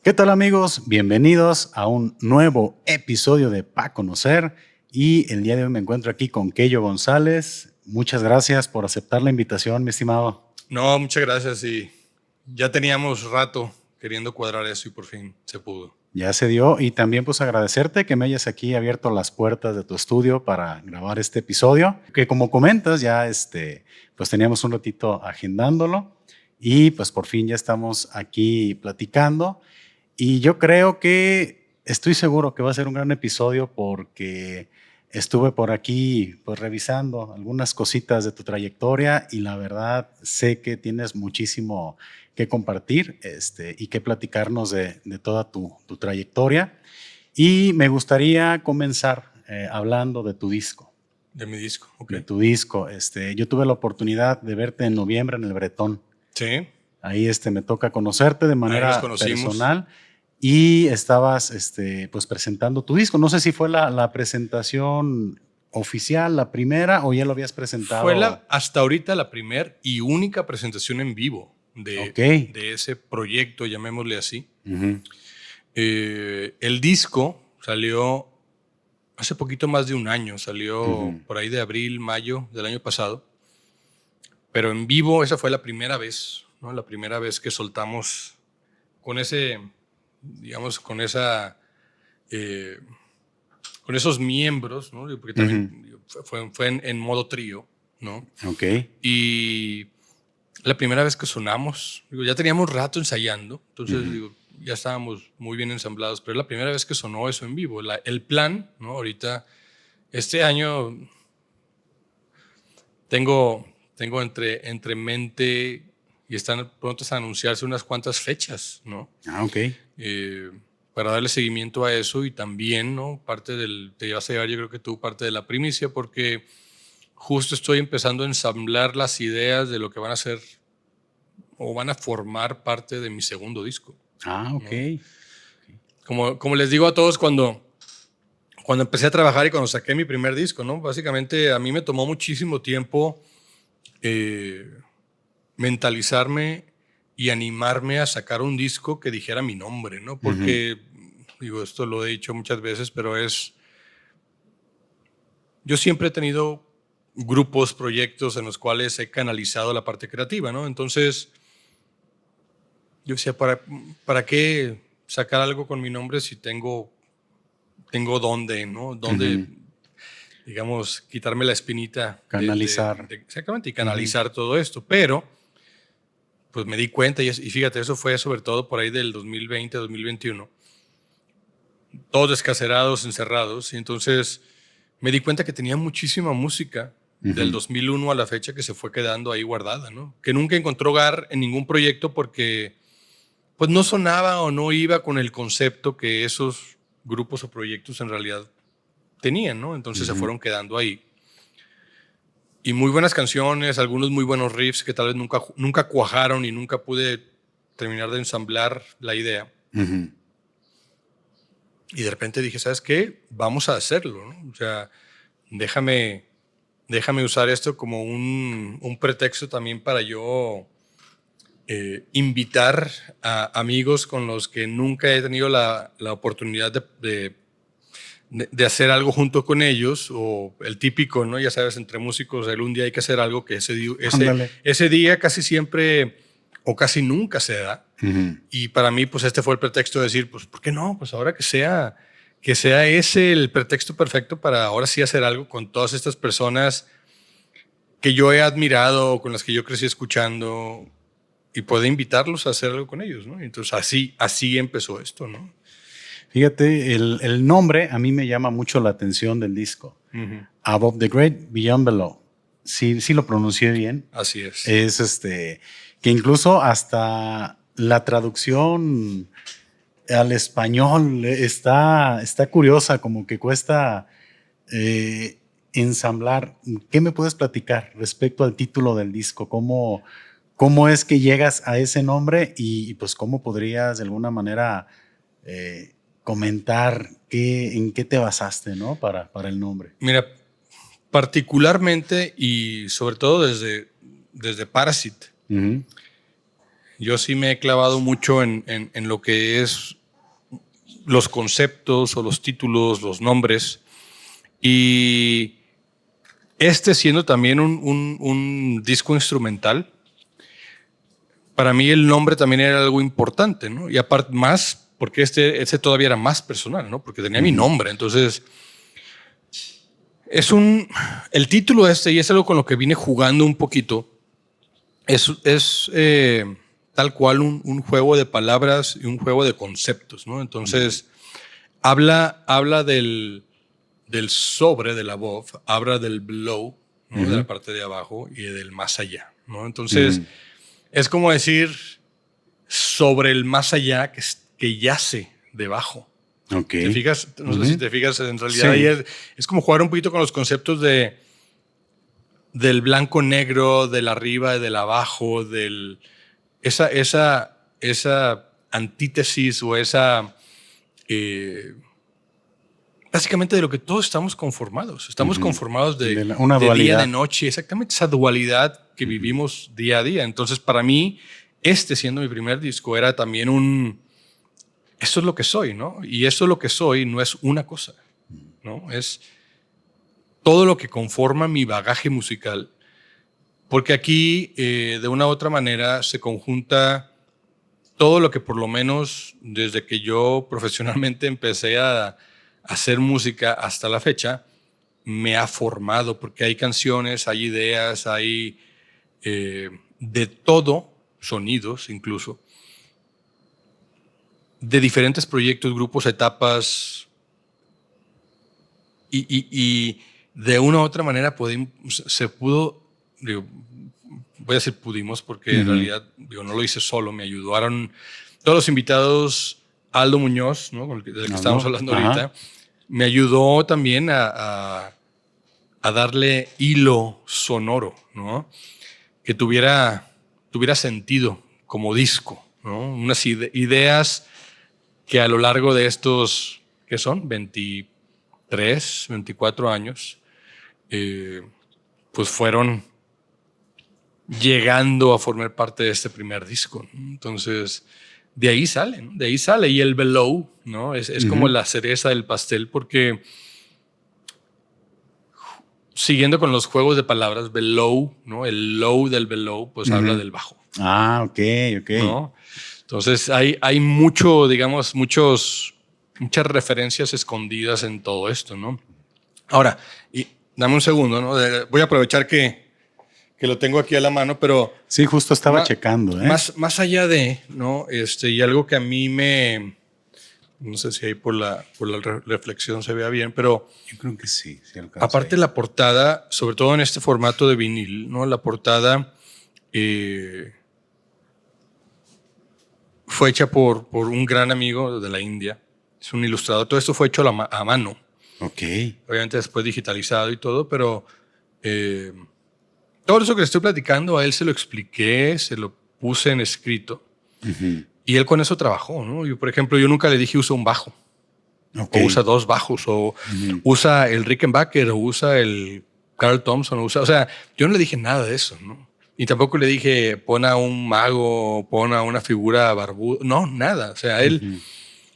¿Qué tal, amigos? Bienvenidos a un nuevo episodio de Pa' Conocer, y el día de hoy me encuentro aquí con Keyo González. Muchas gracias por aceptar la invitación, mi estimado. No, muchas gracias, y ya teníamos rato queriendo cuadrar eso y por fin se pudo. Ya se dio, y también pues agradecerte que me hayas aquí abierto las puertas de tu estudio para grabar este episodio, que como comentas ya pues teníamos un ratito agendándolo y pues por fin ya estamos aquí platicando. Y yo creo que estoy seguro que va a ser un gran episodio porque estuve por aquí pues revisando algunas cositas de tu trayectoria y la verdad sé que tienes muchísimo que compartir y que platicarnos de toda tu trayectoria. Y me gustaría comenzar hablando de tu disco. De mi disco, ok. De tu disco. Yo tuve la oportunidad de verte en noviembre en el Bretón. Sí. Ahí me toca conocerte de Ahí nos manera conocimos. personal y estabas pues presentando tu disco. No sé si fue la presentación oficial, la primera, o ya lo habías presentado. Fue hasta ahorita la primera y única presentación en vivo de ese proyecto, llamémosle así. Uh-huh. El disco salió hace poquito más de un año, salió por ahí de abril, mayo del año pasado, pero en vivo esa fue la primera vez, ¿no? La primera vez que soltamos con ese, digamos, con esos miembros, ¿no? Porque también fue en modo trío, ¿no? Ok. Y la primera vez que sonamos, ya teníamos rato ensayando, entonces ya estábamos muy bien ensamblados, pero es la primera vez que sonó eso en vivo. El plan, ¿no? Ahorita, este año tengo entre mente y están prontas a anunciarse unas cuantas fechas, ¿no? Ok. Para darle seguimiento a eso, y también, ¿no? Te vas a llevar, yo creo que tú, parte de la primicia, porque justo estoy empezando a ensamblar las ideas de lo que van a ser o van a formar parte de mi segundo disco. Ok. ¿No? Como les digo a todos cuando empecé a trabajar y cuando saqué mi primer disco, ¿no? Básicamente a mí me tomó muchísimo tiempo mentalizarme y animarme a sacar un disco que dijera mi nombre, ¿no? Porque, digo, esto lo he dicho muchas veces, pero yo siempre he tenido grupos, proyectos en los cuales he canalizado la parte creativa, ¿no? Entonces, yo decía, ¿para qué sacar algo con mi nombre si tengo dónde, ¿no? Dónde, digamos, quitarme la espinita. Canalizar. Exactamente, y canalizar todo esto. Pero, pues me di cuenta, y fíjate, eso fue sobre todo por ahí del 2020, 2021. Todos descacerados, encerrados, y entonces me di cuenta que tenía muchísima música del 2001 a la fecha que se fue quedando ahí guardada, ¿no? Que nunca encontró hogar en ningún proyecto porque pues no sonaba o no iba con el concepto que esos grupos o proyectos en realidad tenían, ¿no? Entonces se fueron quedando ahí. Y muy buenas canciones, algunos muy buenos riffs que tal vez nunca cuajaron y nunca pude terminar de ensamblar la idea. Y de repente dije, ¿sabes qué? Vamos a hacerlo, ¿no? O sea, déjame usar esto como un pretexto también para yo invitar a amigos con los que nunca he tenido la oportunidad de hacer algo junto con ellos, o el típico, ¿no? Ya sabes, entre músicos, un día hay que hacer algo que ese día casi siempre o casi nunca se da. Y para mí, pues este fue el pretexto de decir, pues, ¿por qué no? Pues ahora que sea ese el pretexto perfecto para ahora sí hacer algo con todas estas personas que yo he admirado, con las que yo crecí escuchando, y poder invitarlos a hacer algo con ellos, ¿no? Entonces así empezó esto, ¿no? Fíjate, el nombre a mí me llama mucho la atención del disco. Above the Great, Beyond Below. Sí lo pronuncié bien. Así es. Es que incluso hasta la traducción al español está curiosa, como que cuesta ensamblar. ¿Qué me puedes platicar respecto al título del disco? ¿Cómo es que llegas a ese nombre y pues cómo podrías de alguna manera comentar en qué te basaste, ¿no? para el nombre? Mira, particularmente y sobre todo desde Parasite, Yo sí me he clavado mucho en lo que es los conceptos o los títulos, los nombres. Y siendo también un disco instrumental, para mí el nombre también era algo importante, ¿no? Y aparte más, porque este todavía era más personal, ¿no? Porque tenía mi nombre. Entonces, el título y es algo con lo que vine jugando un poquito, es tal cual un juego de palabras y un juego de conceptos, ¿no? Entonces, habla del sobre, del above, habla del below, ¿no? De la parte de abajo y del más allá, ¿no? Entonces, es como decir sobre el más allá que yace debajo. Ok. ¿Te fijas? No sé si te fijas, en realidad sí. Es como jugar un poquito con los conceptos del blanco-negro, del arriba y del abajo, esa antítesis o esa... básicamente de lo que todos estamos conformados. Estamos conformados de día, de noche, exactamente esa dualidad que vivimos día a día. Entonces, para mí, siendo mi primer disco, era también esto es lo que soy, ¿no? Y esto es lo que soy no es una cosa, ¿no? Es todo lo que conforma mi bagaje musical. Porque aquí, de una u otra manera, se conjunta todo lo que por lo menos desde que yo profesionalmente empecé a hacer música hasta la fecha, me ha formado, porque hay canciones, hay ideas, hay de todo, sonidos incluso, de diferentes proyectos, grupos, etapas, y de una u otra manera se pudo, digo, voy a decir pudimos, porque en realidad no lo hice solo, me ayudaron todos los invitados. Aldo Muñoz, ¿no? Del que estamos hablando ahorita, me ayudó también a darle hilo sonoro, ¿no? Que tuviera sentido como disco, ¿no? Unas ideas que a lo largo de estos, ¿qué son? 23, 24 años, pues fueron llegando a formar parte de este primer disco, ¿no? Entonces, de ahí sale, ¿no? De ahí sale. Y el below, ¿no? Es como la cereza del pastel, porque siguiendo con los juegos de palabras, below, ¿no? El low del below, pues habla del bajo. Ah, ok. ¿No? Entonces hay mucho, digamos, muchas referencias escondidas en todo esto, ¿no? Ahora, y dame un segundo, ¿no? Voy a aprovechar que lo tengo aquí a la mano, pero... Sí, justo estaba checando, ¿eh? Más allá de, ¿no? Y algo que a mí no sé si ahí por la reflexión se vea bien, pero... Yo creo que sí. Aparte la portada, sobre todo en este formato de vinil, ¿no? La portada fue hecha por un gran amigo de la India. Es un ilustrador. Todo esto fue hecho a mano. Ok. Obviamente después digitalizado y todo, pero todo eso que le estoy platicando a él se lo expliqué, se lo puse en escrito. Y él con eso trabajó, ¿no? Yo, por ejemplo, yo nunca le dije usa un bajo. Okay. O usa dos bajos, o usa el Rickenbacker, o usa el Carl Thompson, o sea, yo no le dije nada de eso, ¿no? Y tampoco le dije pon a un mago, pon a una figura barbuda, no, nada. O sea,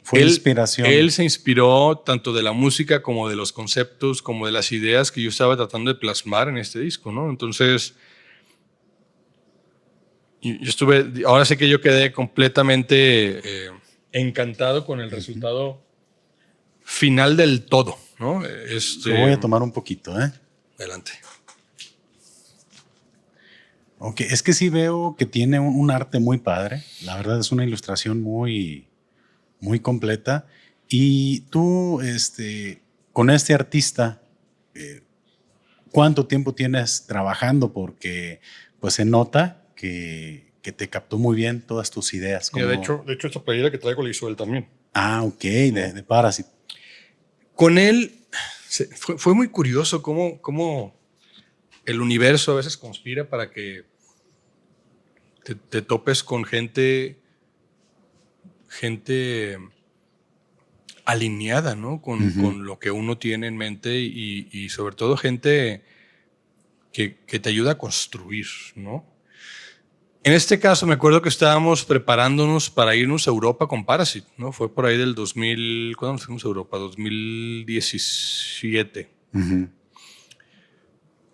fue inspiración. Él se inspiró tanto de la música como de los conceptos, como de las ideas que yo estaba tratando de plasmar en este disco, ¿no? Entonces, ahora sé que yo quedé completamente encantado con el resultado final del todo, ¿no? Lo voy a tomar un poquito, ¿eh? Adelante. Ok, es que sí veo que tiene un arte muy padre. La verdad es una ilustración muy, muy completa. Y tú, con este artista, ¿cuánto tiempo tienes trabajando? Porque pues se nota que te captó muy bien todas tus ideas. Como... De hecho, esta playera que traigo la hizo él también. Ah, ok, de Parasite. Con él fue muy curioso cómo el universo a veces conspira para que te topes con gente alineada, ¿no? Con lo que uno tiene en mente y sobre todo gente que te ayuda a construir, ¿no? En este caso me acuerdo que estábamos preparándonos para irnos a Europa con Parasite, ¿no? Fue por ahí del 2000, ¿cuándo nos fuimos a Europa? 2017. Ujú.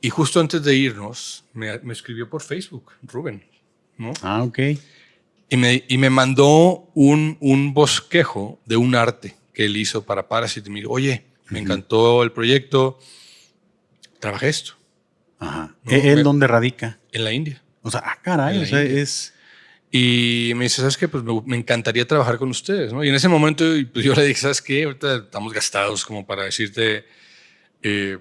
Y justo antes de irnos, me escribió por Facebook, Rubén, ¿no? Ah, ok. Y me mandó un bosquejo de un arte que él hizo para Parasite. Y me dijo, oye, me encantó el proyecto, trabajé esto. Ajá. No, ¿Él dónde radica? En la India. O sea, caray, En o la sea, India. es... Y me dice, ¿sabes qué? Pues me encantaría trabajar con ustedes, ¿no? Y en ese momento pues yo le dije, ¿sabes qué? Ahorita estamos gastados como para decirte, pues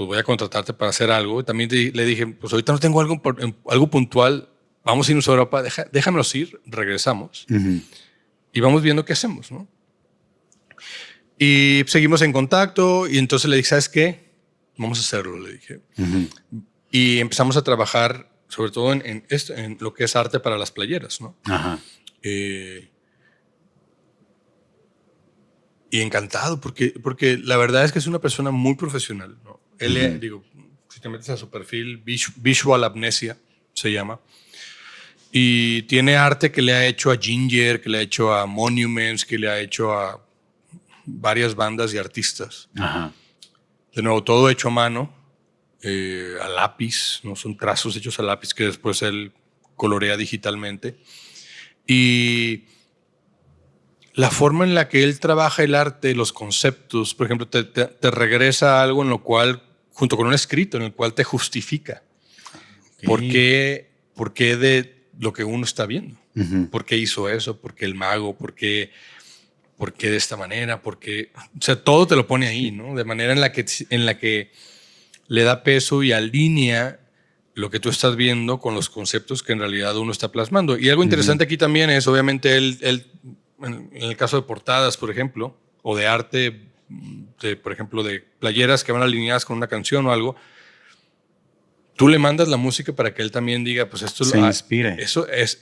voy a contratarte para hacer algo. Y también le dije, pues ahorita no tengo algo puntual, vamos a irnos a Europa, déjamelos ir, regresamos Ujú. y vamos viendo qué hacemos, ¿no? Y seguimos en contacto y entonces le dije, ¿sabes qué? Vamos a hacerlo, le dije. Ujú. Y empezamos a trabajar sobre todo en lo que es arte para las playeras, ¿no? Ajá. Y encantado, porque la verdad es que es una persona muy profesional, ¿no? Él, digo, si te metes a su perfil, Visual Amnesia se llama, y tiene arte que le ha hecho a Ginger, que le ha hecho a Monuments, que le ha hecho a varias bandas y artistas. Ajá. De nuevo, todo hecho a mano, a lápiz, ¿no? Son trazos hechos a lápiz que después él colorea digitalmente. Y la forma en la que él trabaja el arte, los conceptos, por ejemplo, te regresa a algo en lo cual, junto con un escrito, en el cual te justifica Ok. por qué de lo que uno está viendo. Ujú. ¿Por qué hizo eso? ¿Por qué el mago? ¿Por qué de esta manera? ¿Por qué? O sea, todo te lo pone ahí, ¿no? De manera en la que le da peso y alinea lo que tú estás viendo con los conceptos que en realidad uno está plasmando. Y algo interesante aquí también es, obviamente, él en el caso de portadas, por ejemplo, o de arte, por ejemplo, de playeras que van alineadas con una canción o algo, tú le mandas la música para que él también diga, pues esto, Se inspire.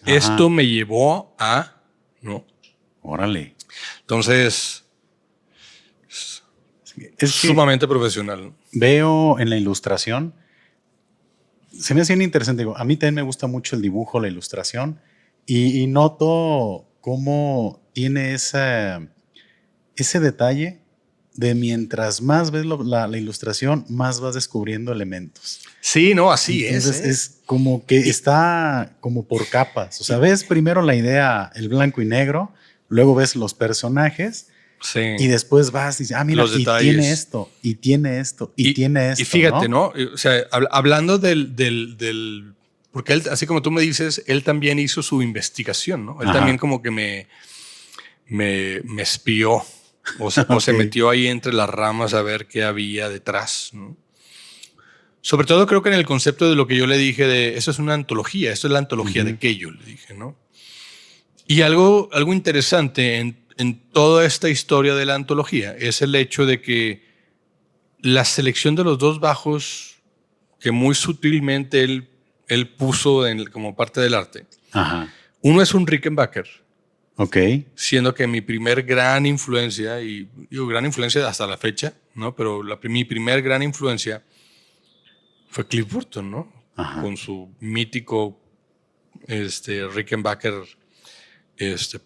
esto me llevó a, ¿no? Órale. Entonces, Es que sumamente profesional, ¿no? veo en la ilustración, se me hace bien interesante. Digo, a mí también me gusta mucho el dibujo, la ilustración, y noto cómo tiene ese detalle de mientras más ves la ilustración, más vas descubriendo elementos. Sí, no, así Entonces es. es como que está como por capas. O sea, ves primero la idea, el blanco y negro, luego ves los personajes Sí. y después vas y dices, ah, mira, Los y detalles. tiene esto, y tiene esto, y tiene esto. Y fíjate, ¿no? O sea, hablando del porque él, así como tú me dices, él también hizo su investigación, ¿no? Él Ajá. también como que me espió o se Ok. metió ahí entre las ramas a ver qué había detrás, ¿no? Sobre todo creo que en el concepto de lo que yo le dije de, eso es una antología, esto es la antología de que yo le dije, ¿no? Y algo interesante en toda esta historia de la antología es el hecho de que la selección de los dos bajos que muy sutilmente él puso como parte del arte. Ajá. Uno es un Rickenbacker, Ok. siendo que mi primer gran influencia, y digo gran influencia hasta la fecha, ¿no? Pero mi primer gran influencia fue Cliff Burton, ¿no? Ajá. Con su mítico Rickenbacker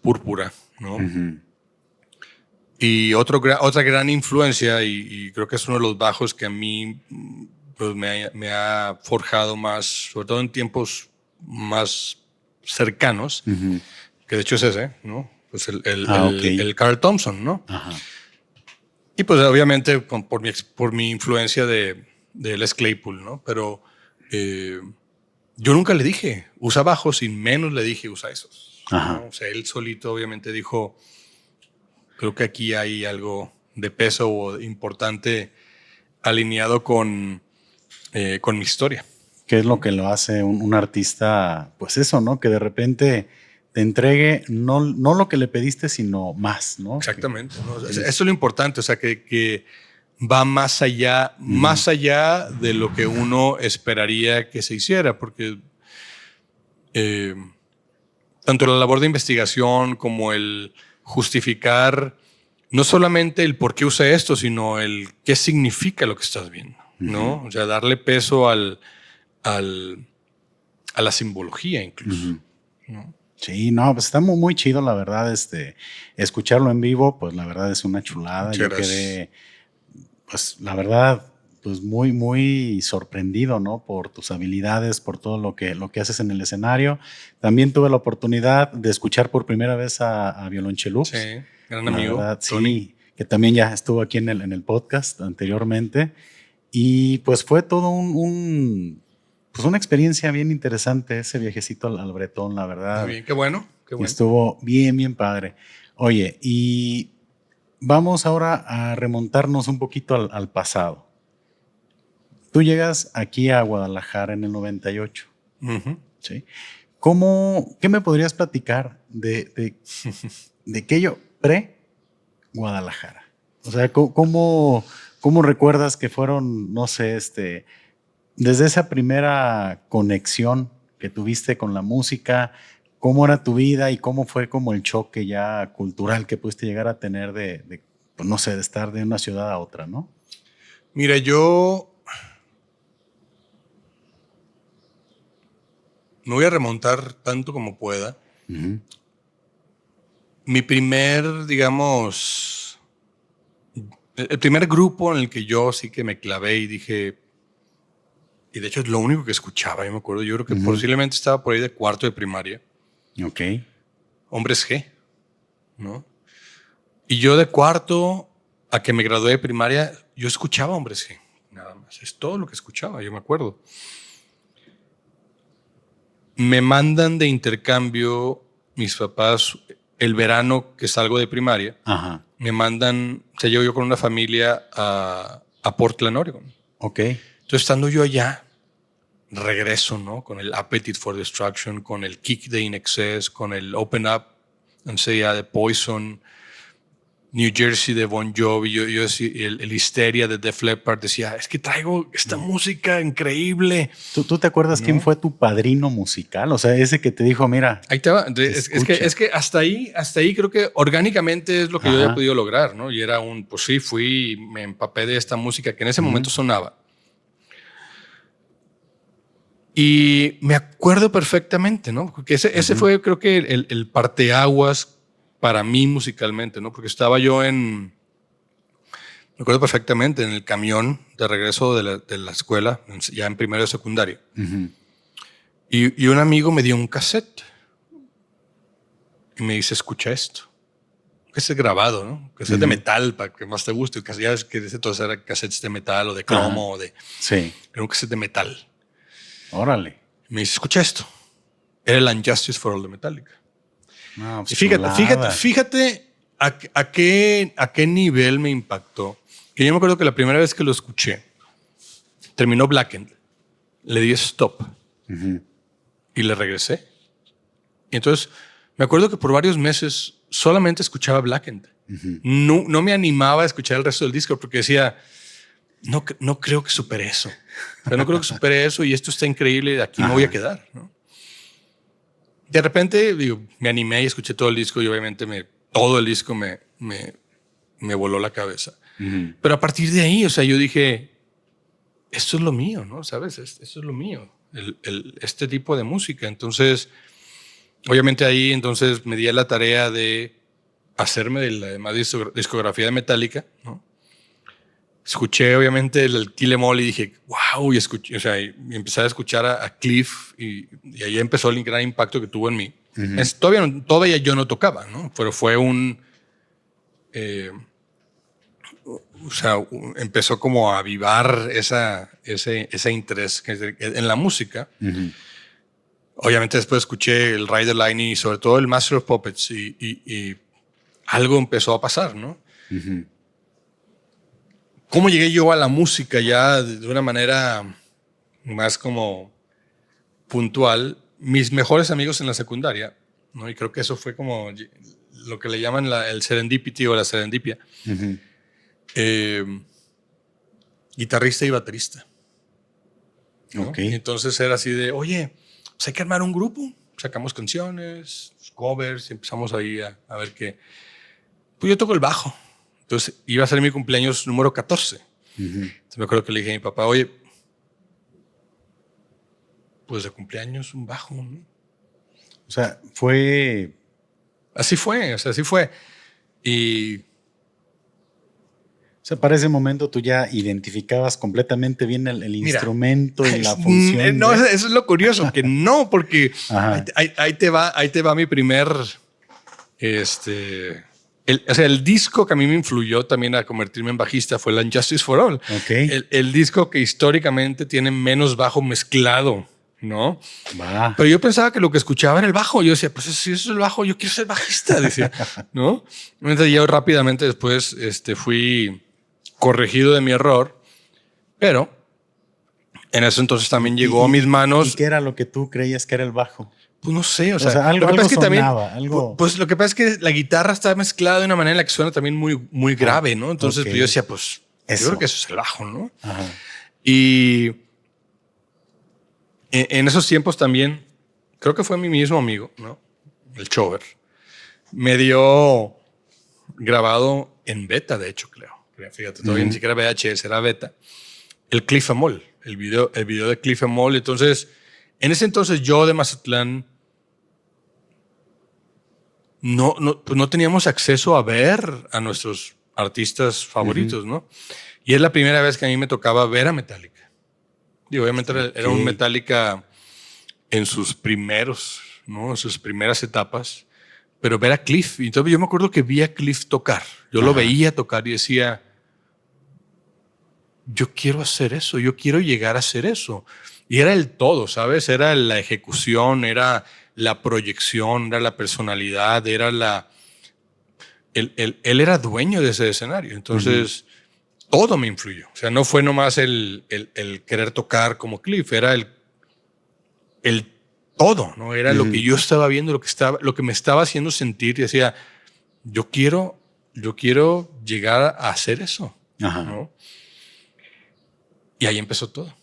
púrpura, ¿no? Ujú. Y otra gran influencia, y creo que es uno de los bajos que a mí pues, me ha forjado más, sobre todo en tiempos más cercanos, Ujú. que de hecho es ese, ¿no? Pues Ok. el Carl Thompson, ¿no? Ajá. Y pues obviamente por mi influencia de Les Claypool, ¿no? Pero yo nunca le dije, usa bajos y menos le dije, usa esos. Ajá. ¿no? O sea, él solito obviamente dijo, creo que aquí hay algo de peso o importante alineado con mi historia. ¿Qué es lo que lo hace un artista? Pues eso, ¿no? Que de repente te entregue no lo que le pediste, sino más, ¿no? Exactamente. ¿no? Eso es lo importante, o sea, que va más allá de lo que uno esperaría que se hiciera, porque tanto la labor de investigación como el justificar no solamente el por qué usa esto, sino el qué significa lo que estás viendo, ¿no? O sea, darle peso al a la simbología incluso. Ujú. ¿No? Sí, no, pues está muy, muy chido, la verdad, escucharlo en vivo, pues la verdad es una chulada. Muchas Yo gracias. quedé, pues la verdad, pues muy, muy sorprendido, ¿no? Por tus habilidades, por todo lo que haces en el escenario. También tuve la oportunidad de escuchar por primera vez a Sí, Violonchelups. gran La amigo, verdad, Tony. sí, que también ya estuvo aquí en el podcast anteriormente. Y pues fue todo pues una experiencia bien interesante ese viajecito al Bretón, la Muy verdad. bien, qué bueno, qué bueno. Estuvo bien, bien padre. Oye, y vamos ahora a remontarnos un poquito al pasado. Tú llegas aquí a Guadalajara en el 98, Ujú. ¿sí? ¿Qué me podrías platicar de aquello pre-Guadalajara? O sea, ¿cómo recuerdas que fueron, no sé, desde esa primera conexión que tuviste con la música, cómo era tu vida y cómo fue como el choque ya cultural que pudiste llegar a tener pues no sé, de estar de una ciudad a otra, ¿no? Mira, yo me voy a remontar tanto como pueda. Ujú. Mi primer, digamos, el primer grupo en el que yo sí que me clavé y dije, y de hecho es lo único que escuchaba, yo me acuerdo, yo creo que Ujú. posiblemente estaba por ahí de cuarto de primaria, Ok. Hombres G, ¿no? Y yo de cuarto a que me gradué de primaria, yo escuchaba Hombres G, nada más, es todo lo que escuchaba, yo me acuerdo. Me mandan de intercambio mis papás el verano que salgo de primaria, Ajá. me mandan, o sea, llego yo con una familia a Portland, Oregon. Ok. Entonces, estando yo allá, regreso, ¿no? Con el Appetite for Destruction, con el Kick de In Excess, con el Open Up, no sé, ya de Poison, New Jersey de Bon Jovi, yo decía, el Hysteria de Def Leppard, decía, es que traigo esta música increíble, ¿Tú te acuerdas quién ¿no? fue tu padrino musical? O sea, ese que te dijo, mira, Ahí te va. escucha. Es que hasta ahí creo que orgánicamente es lo que yo había Ajá. podido lograr, ¿no? Y era pues sí, fui y me empapé de esta música que en ese Ujú. momento sonaba. Y me acuerdo perfectamente, ¿no? Porque ese Ujú. fue, creo que, el parteaguas para mí musicalmente, ¿no? Porque estaba yo me acuerdo perfectamente, en el camión de regreso de la escuela, ya en primero de secundaria. Ujú. Y un amigo me dio un cassette y me dice, escucha esto. Un cassette grabado, ¿no? Cassette de Ujú. metal, para que más te guste. Ya es que ese todos eran cassettes de metal o de Ajá. cromo o de... Sí. Era un cassette de metal. Órale. Y me dice, escucha esto. Era el Unjustice for All de Metallica. No, Y pues chulada. fíjate a qué nivel me impactó. Que yo me acuerdo que la primera vez que lo escuché, terminó Blackened, le di stop Ujú. y le regresé. Y entonces me acuerdo que por varios meses solamente escuchaba Blackened. Ujú. No, no me animaba a escuchar el resto del disco porque decía, no, no creo que supere eso. O sea, no creo que supere eso y esto está increíble, de aquí me voy a Ajá. quedar, ¿no? De repente, digo, me animé y escuché todo el disco y obviamente todo el disco me voló la cabeza. Ujú. Pero a partir de ahí, o sea, yo dije, esto es lo mío, ¿no? ¿Sabes? Esto es lo mío, este tipo de música. Entonces, obviamente ahí entonces me di a la tarea de hacerme de la demás discografía de Metallica, ¿no? Escuché obviamente el Kill Em All y dije, wow, y escuché, o sea, y empecé a escuchar a Cliff y ahí empezó el gran impacto que tuvo en mí. Ujú. Todavía yo no tocaba, ¿no? Pero fue eh, o sea, empezó como a avivar ese interés en la música. Ujú. Obviamente después escuché el Ride the Lightning y sobre todo el Master of Puppets y algo empezó a pasar, ¿no? Ujú. ¿Cómo llegué yo a la música ya de una manera más como puntual? Mis mejores amigos en la secundaria, ¿no? Y creo que eso fue como lo que le llaman el serendipity o la serendipia. Ujú. Eh, Guitarrista y baterista, ¿no? Ok. Y entonces era así de, oye, pues hay que armar un grupo. Sacamos canciones, covers y empezamos ahí a ver qué. Pues yo toco el bajo. Entonces iba a ser mi cumpleaños número 14. Ujú. Entonces me acuerdo que le dije a mi papá, oye, pues de cumpleaños un bajo, ¿no? O sea, fue... Así fue, o sea, así fue. Y O sea, para ese momento tú ya identificabas completamente bien el mira, instrumento y la función. no, eso es lo curioso, que no, porque Ajá. ahí te va mi primer, o sea, el disco que a mí me influyó también a convertirme en bajista fue el Justice for All. Ok. El disco que históricamente tiene menos bajo mezclado, ¿no? Va. Pero yo pensaba que lo que escuchaba era el bajo. Yo decía, pues si eso es el bajo, yo quiero ser bajista, decía, ¿no? Entonces yo rápidamente después fui corregido de mi error, pero en eso entonces también llegó a mis ¿Y manos. qué era lo que tú creías que era el bajo? Pues no sé, o O sea, sea, algo, lo que pasa algo es que también, sonaba, algo... pues lo que pasa es que la guitarra está mezclada de una manera en la que suena también muy, muy grave, ¿no? Entonces ok. pues, yo decía, pues yo creo que Eso. eso es el bajo, ¿no? Ajá. Y en esos tiempos también, creo que fue mi mismo amigo, ¿no? El Chover, me dio grabado en beta, de hecho, creo. Fíjate, todavía ni siquiera VHS, era beta. El Cliff Amol, el video de Cliff Amol. Entonces, en ese entonces yo de Mazatlán pues no teníamos acceso a ver a nuestros artistas favoritos, ¿no? Y es la primera vez que a mí me tocaba ver a Metallica. Digo, obviamente era un Metallica en sus primeros, ¿no? En sus primeras etapas, pero ver a Cliff. Y entonces yo me acuerdo que vi a Cliff tocar. Yo lo veía tocar y decía, yo quiero hacer eso, yo quiero llegar a hacer eso. Y era el todo, ¿sabes? Era la ejecución, era la proyección, era la personalidad, era él era dueño de ese escenario. Entonces, todo me influyó. O sea, no fue nomás el querer tocar como Cliff, era el todo, ¿no? Era lo que yo estaba viendo, lo que me estaba haciendo sentir y decía, yo quiero llegar a hacer eso, ¿no? Y ahí empezó todo,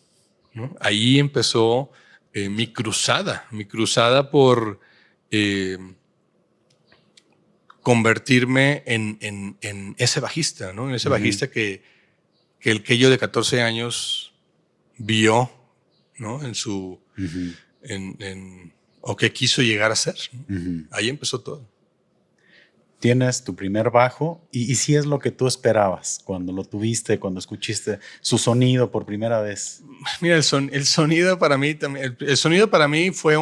¿no? Ahí empezó mi cruzada por convertirme en ese bajista, ¿no? En ese bajista que el Keyo de 14 años vio, ¿no? En su, o que quiso llegar a ser, ¿no? Ahí empezó todo. Tienes tu primer bajo y si es lo que tú esperabas cuando lo tuviste, cuando escuchaste su sonido por primera vez. Mira, el sonido para mí también, el sonido para mí fue yo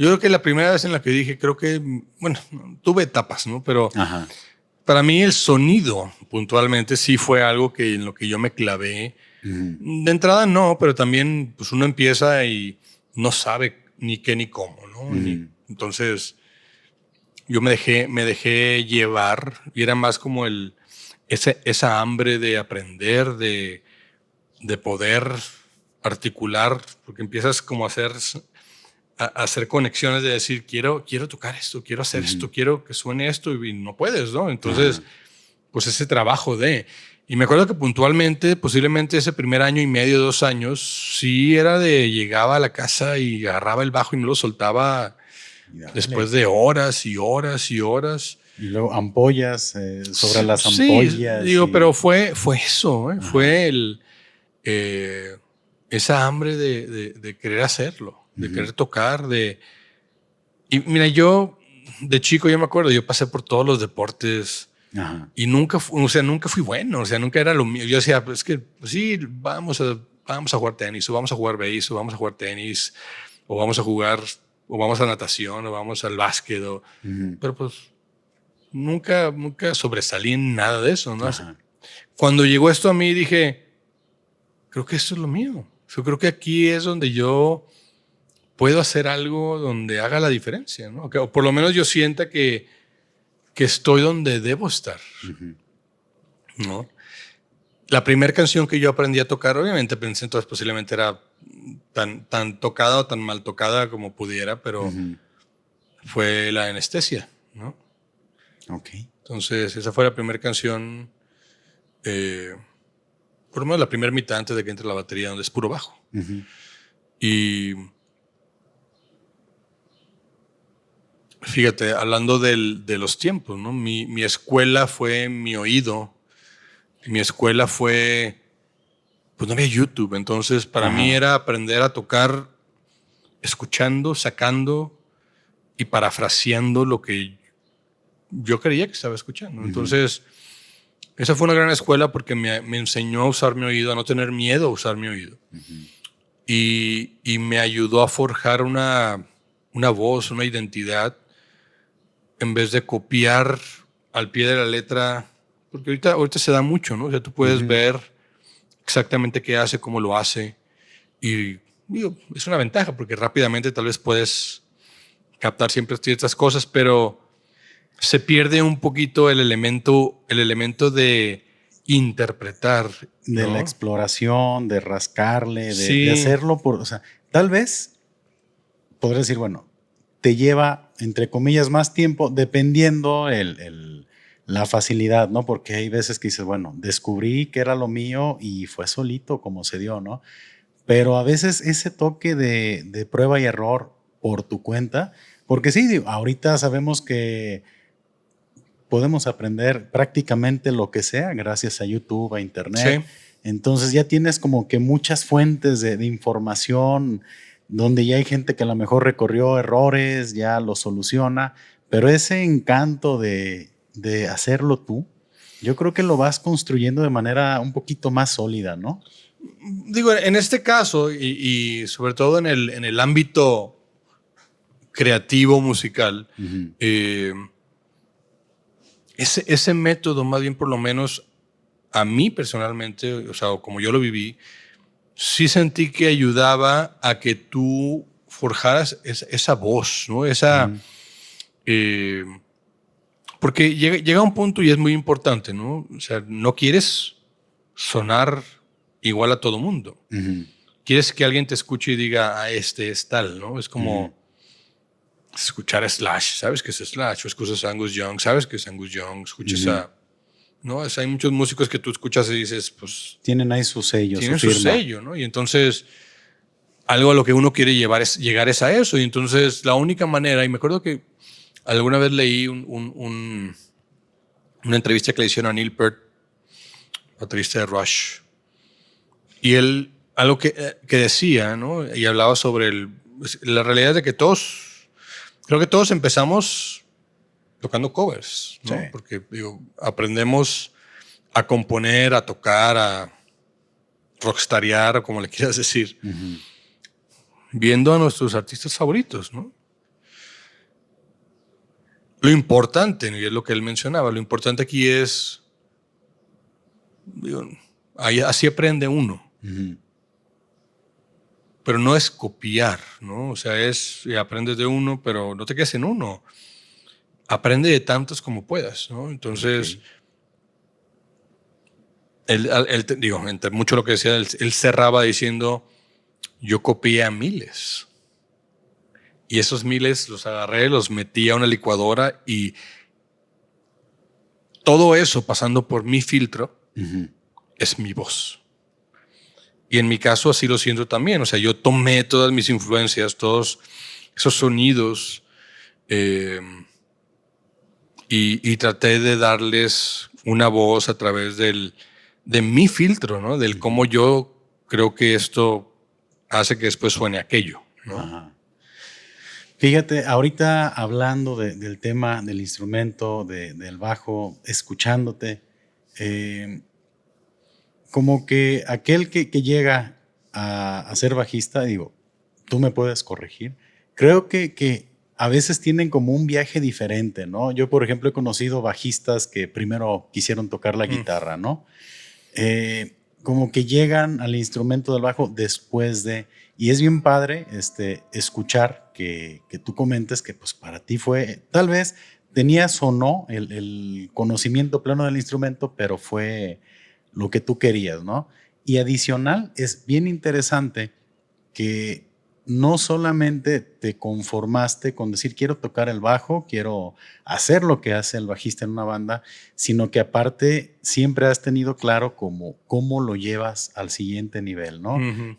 creo que la primera vez en la que dije, creo que, bueno, tuve etapas, ¿no? Pero para mí el sonido puntualmente sí fue algo que en lo que yo me clavé. De entrada no, pero también pues uno empieza y no sabe ni qué ni cómo, ¿no? Entonces yo me dejé llevar y era más como esa hambre de aprender, de poder articular, porque empiezas como a hacer conexiones de decir, quiero tocar esto, quiero hacer esto, quiero que suene esto y no puedes, ¿no? Entonces, pues ese trabajo Y me acuerdo que puntualmente, posiblemente ese primer año y medio, 2 años, sí era llegaba a la casa y agarraba el bajo y no lo soltaba después de horas y horas y horas. Y luego ampollas, sobre las ampollas. Sí, digo, pero fue eso, ¿eh? Fue esa hambre de querer hacerlo, de querer tocar, Y mira, yo de chico, yo me acuerdo, yo pasé por todos los deportes y nunca fui bueno, o sea, nunca era lo mío. Yo decía, pues que pues sí, vamos a jugar tenis, o vamos a jugar béis, o vamos a jugar tenis, o vamos a natación, o vamos al básquet, pero pues nunca sobresalí en nada de eso, ¿no? Cuando llegó esto a mí dije, creo que esto es lo mío. Yo creo que aquí es donde yo puedo hacer algo donde haga la diferencia, ¿no? O por lo menos yo sienta que estoy donde debo estar, ¿no? La primera canción que yo aprendí a tocar, obviamente pensé entonces posiblemente era tan tocada o tan mal tocada como pudiera, pero fue la Anestesia, ¿no? Ok. Entonces esa fue la primera canción, por lo menos la primera mitad antes de que entre la batería, donde es puro bajo. Y fíjate, hablando de los tiempos, ¿no? Mi escuela fue mi oído. Mi escuela fue pues no había YouTube. Entonces para mí era aprender a tocar escuchando, sacando y parafraseando lo que yo creía que estaba escuchando. Entonces, esa fue una gran escuela porque me enseñó a usar mi oído, a no tener miedo a usar mi oído. Y me ayudó a forjar una voz, una identidad, en vez de copiar al pie de la letra, porque ahorita se da mucho, ¿no? O sea, tú puedes ver exactamente qué hace, cómo lo hace, y digo, es una ventaja porque rápidamente tal vez puedes captar siempre ciertas cosas, pero se pierde un poquito el elemento de interpretar, ¿no? De la exploración, de rascarle, Sí. de hacerlo por, o sea, tal vez podría decir, bueno, te lleva, entre comillas, más tiempo dependiendo la facilidad, ¿no? Porque hay veces que dices, bueno, descubrí que era lo mío y fue solito como se dio, ¿no? Pero a veces ese toque de prueba y error por tu cuenta, porque sí, digo, ahorita sabemos que podemos aprender prácticamente lo que sea gracias a YouTube, a Internet. Sí. Entonces ya tienes como que muchas fuentes de información donde ya hay gente que a lo mejor recorrió errores, ya lo soluciona, pero ese encanto de hacerlo tú, yo creo que lo vas construyendo de manera un poquito más sólida, ¿no? Digo, en este caso, y sobre todo en el ámbito creativo musical, ese método, más bien por lo menos a mí personalmente, o sea, como yo lo viví, sí sentí que ayudaba a que tú forjaras esa voz, ¿no? Porque llega un punto y es muy importante, ¿no? O sea, no quieres sonar igual a todo mundo. Quieres que alguien te escuche y diga, este es tal, ¿no? Es como escuchar a Slash, ¿sabes qué es Slash? O escuchas a Angus Young, ¿sabes qué es Angus Young? Escuchas ¿no? Hay muchos músicos que tú escuchas y dices, pues... Tienen ahí su sello, tienen su su firma. sello, ¿no? Y entonces, algo a lo que uno quiere llegar es a eso. Y entonces, la única manera, y me acuerdo que alguna vez leí una entrevista que le hicieron a Neil Peart, baterista de Rush, y él, algo que decía, ¿no? Y hablaba sobre la realidad de que creo que todos empezamos tocando covers, ¿no? Sí. Porque, digo, aprendemos a componer, a tocar, a rockstarear, o como le quieras decir, viendo a nuestros artistas favoritos, ¿no? Lo importante, y es lo que él mencionaba, lo importante aquí es, digo, así aprende uno. Pero no es copiar, ¿no? O sea, aprendes de uno, pero no te quedes en uno. Aprende de tantos como puedas, ¿no? Entonces, digo, entre mucho lo que decía, él cerraba diciendo, yo copié a miles. Y esos miles los agarré, los metí a una licuadora y todo eso pasando por mi filtro es mi voz. Y en mi caso así lo siento también. O sea, yo tomé todas mis influencias, todos esos sonidos y traté de darles una voz a través de mi filtro, ¿no? Del cómo yo creo que esto hace que después suene aquello, ¿no? Ajá. Fíjate, ahorita hablando del tema del instrumento, del bajo, escuchándote, como que aquel que llega a ser bajista, digo, tú me puedes corregir, creo que a veces tienen como un viaje diferente, ¿no? Yo, por ejemplo, he conocido bajistas que primero quisieron tocar la guitarra, ¿no? Como que llegan al instrumento del bajo después de, y es bien padre escuchar que tú comentes que pues para ti fue, tal vez tenías o no el conocimiento pleno del instrumento, pero fue lo que tú querías, ¿no? Y adicional, es bien interesante que no solamente te conformaste con decir quiero tocar el bajo, quiero hacer lo que hace el bajista en una banda, sino que aparte siempre has tenido claro cómo lo llevas al siguiente nivel, ¿no?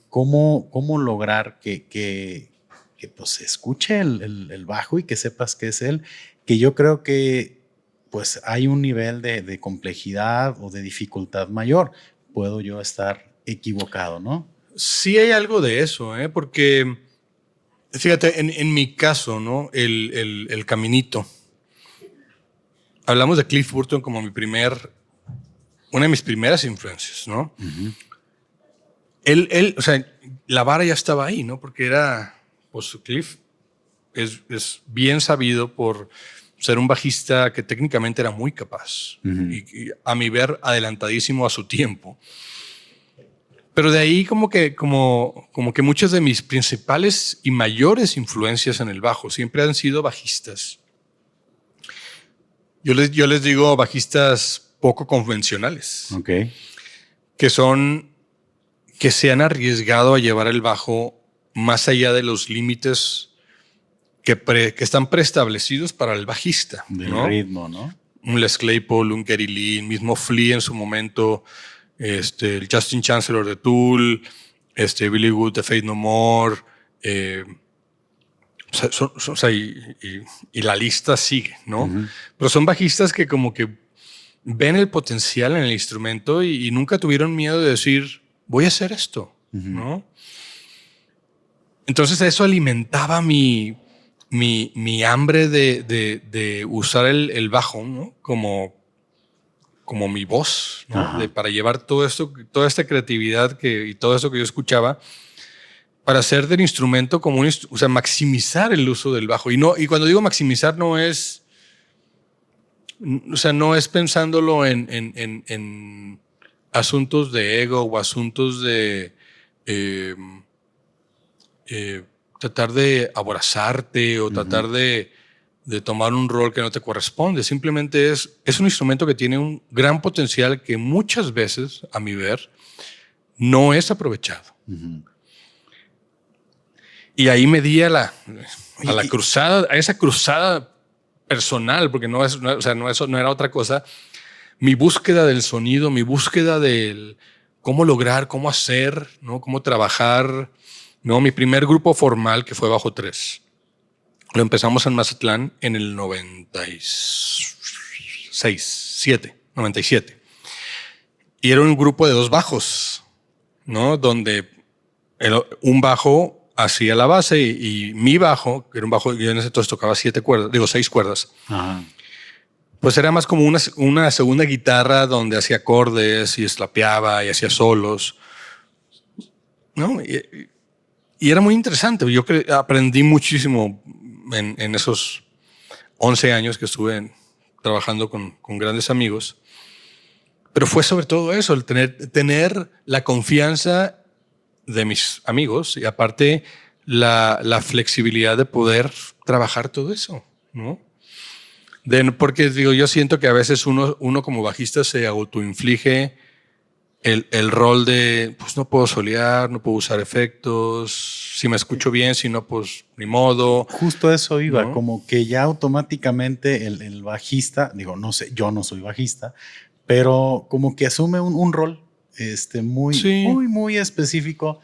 Cómo lograr que pues, se escuche el bajo y que sepas que es él, que yo creo que pues hay un nivel de complejidad o de dificultad mayor. Puedo yo estar equivocado, ¿no? Sí hay algo de eso, ¿eh? Porque, fíjate, en mi caso, ¿no? El caminito. Hablamos de Cliff Burton como una de mis primeras influencias, ¿no? Uh-huh. O sea, la vara ya estaba ahí, ¿no? Porque pues Cliff es bien sabido por ser un bajista que técnicamente era muy capaz Uh-huh. y a mi ver adelantadísimo a su tiempo. Pero de ahí como que muchas de mis principales y mayores influencias en el bajo siempre han sido bajistas. Yo les digo bajistas poco convencionales. Okay. Que se han arriesgado a llevar el bajo más allá de los límites que están preestablecidos para el bajista. Del ¿no? ritmo, ¿no? Un Les Claypool, un Geddy Lee, mismo Flea en su momento, el Justin Chancellor de Tool, Billy Wood de Faith No More, y la lista sigue, ¿no? Uh-huh. Pero son bajistas que como que ven el potencial en el instrumento y nunca tuvieron miedo de decir, voy a hacer esto, uh-huh. ¿no? Entonces eso alimentaba mi hambre de usar el bajo, ¿no? Como mi voz, ¿no? Para llevar todo esto, toda esta creatividad y todo eso que yo escuchaba, para hacer del instrumento como o sea, maximizar el uso del bajo. Y cuando digo maximizar no es pensándolo en asuntos de ego o asuntos de tratar de abrazarte o tratar de tomar un rol que no te corresponde. Simplemente es un instrumento que tiene un gran potencial que muchas veces, a mi ver, no es aprovechado. Uh-huh. Y ahí me di a esa cruzada personal, porque no era otra cosa. Mi búsqueda del sonido, mi búsqueda del cómo lograr, cómo hacer, ¿no? Cómo trabajar, ¿no? Mi primer grupo formal, que fue Bajo 3, lo empezamos en Mazatlán en el 97. Y era un grupo de 2 bajos, ¿no? Donde un bajo hacía la base y mi bajo, que era un bajo, yo en ese entonces tocaba 6 cuerdas. Ajá. Pues era más como una segunda guitarra donde hacía acordes y slapeaba y hacía solos, ¿no? Y era muy interesante. Yo aprendí muchísimo en esos 11 años que estuve trabajando con grandes amigos. Pero fue sobre todo eso, el tener la confianza de mis amigos y aparte la flexibilidad de poder trabajar todo eso, ¿no? Porque digo, yo siento que a veces uno como bajista se autoinflige el rol de, pues no puedo solear, no puedo usar efectos, si me escucho bien, si no, pues ni modo. Justo eso iba, ¿no? Como que ya automáticamente el bajista, digo, no sé, yo no soy bajista, pero como que asume un rol muy específico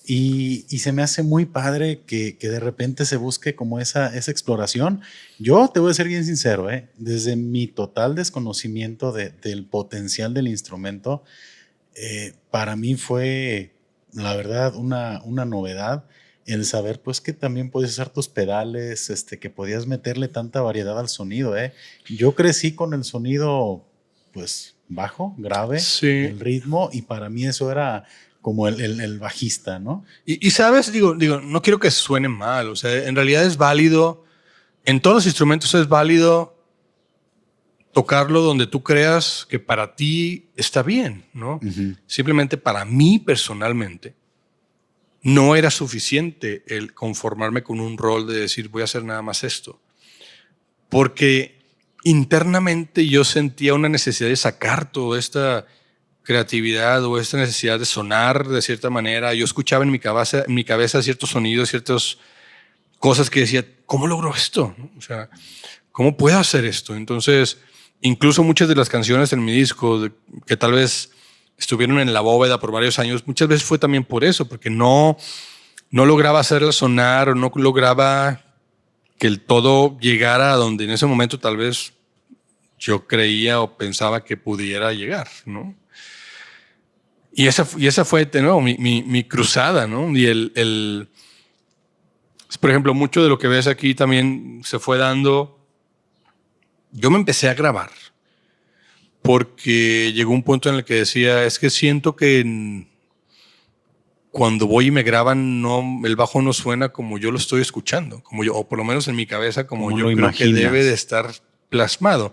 y se me hace muy padre que de repente se busque como esa exploración. Yo te voy a ser bien sincero, desde mi total desconocimiento del potencial del instrumento, para mí fue, la verdad, una novedad el saber pues que también podías usar tus pedales, que podías meterle tanta variedad al sonido. Yo crecí con el sonido pues bajo, grave, sí. El ritmo, y para mí eso era como el bajista, ¿no? Y sabes, digo, no quiero que suene mal, o sea, en realidad es válido, en todos los instrumentos es válido tocarlo donde tú creas que para ti está bien, ¿no? Uh-huh. Simplemente para mí personalmente no era suficiente el conformarme con un rol de decir voy a hacer nada más esto, porque internamente yo sentía una necesidad de sacar toda esta creatividad o esta necesidad de sonar de cierta manera. Yo escuchaba en mi cabeza ciertos sonidos, ciertas cosas que decía, ¿cómo logro esto? O sea, ¿cómo puedo hacer esto? Entonces, incluso muchas de las canciones en mi disco que tal vez estuvieron en la bóveda por varios años, muchas veces fue también por eso, porque no lograba hacerla sonar o no lograba que el todo llegara a donde en ese momento tal vez yo creía o pensaba que pudiera llegar, ¿no? Y esa fue de nuevo mi cruzada, ¿no? Y por ejemplo, mucho de lo que ves aquí también se fue dando. Yo me empecé a grabar porque llegó un punto en el que decía, es que siento que cuando voy y me graban, el bajo no suena como yo lo estoy escuchando, o por lo menos en mi cabeza, como yo creo que debe de estar plasmado.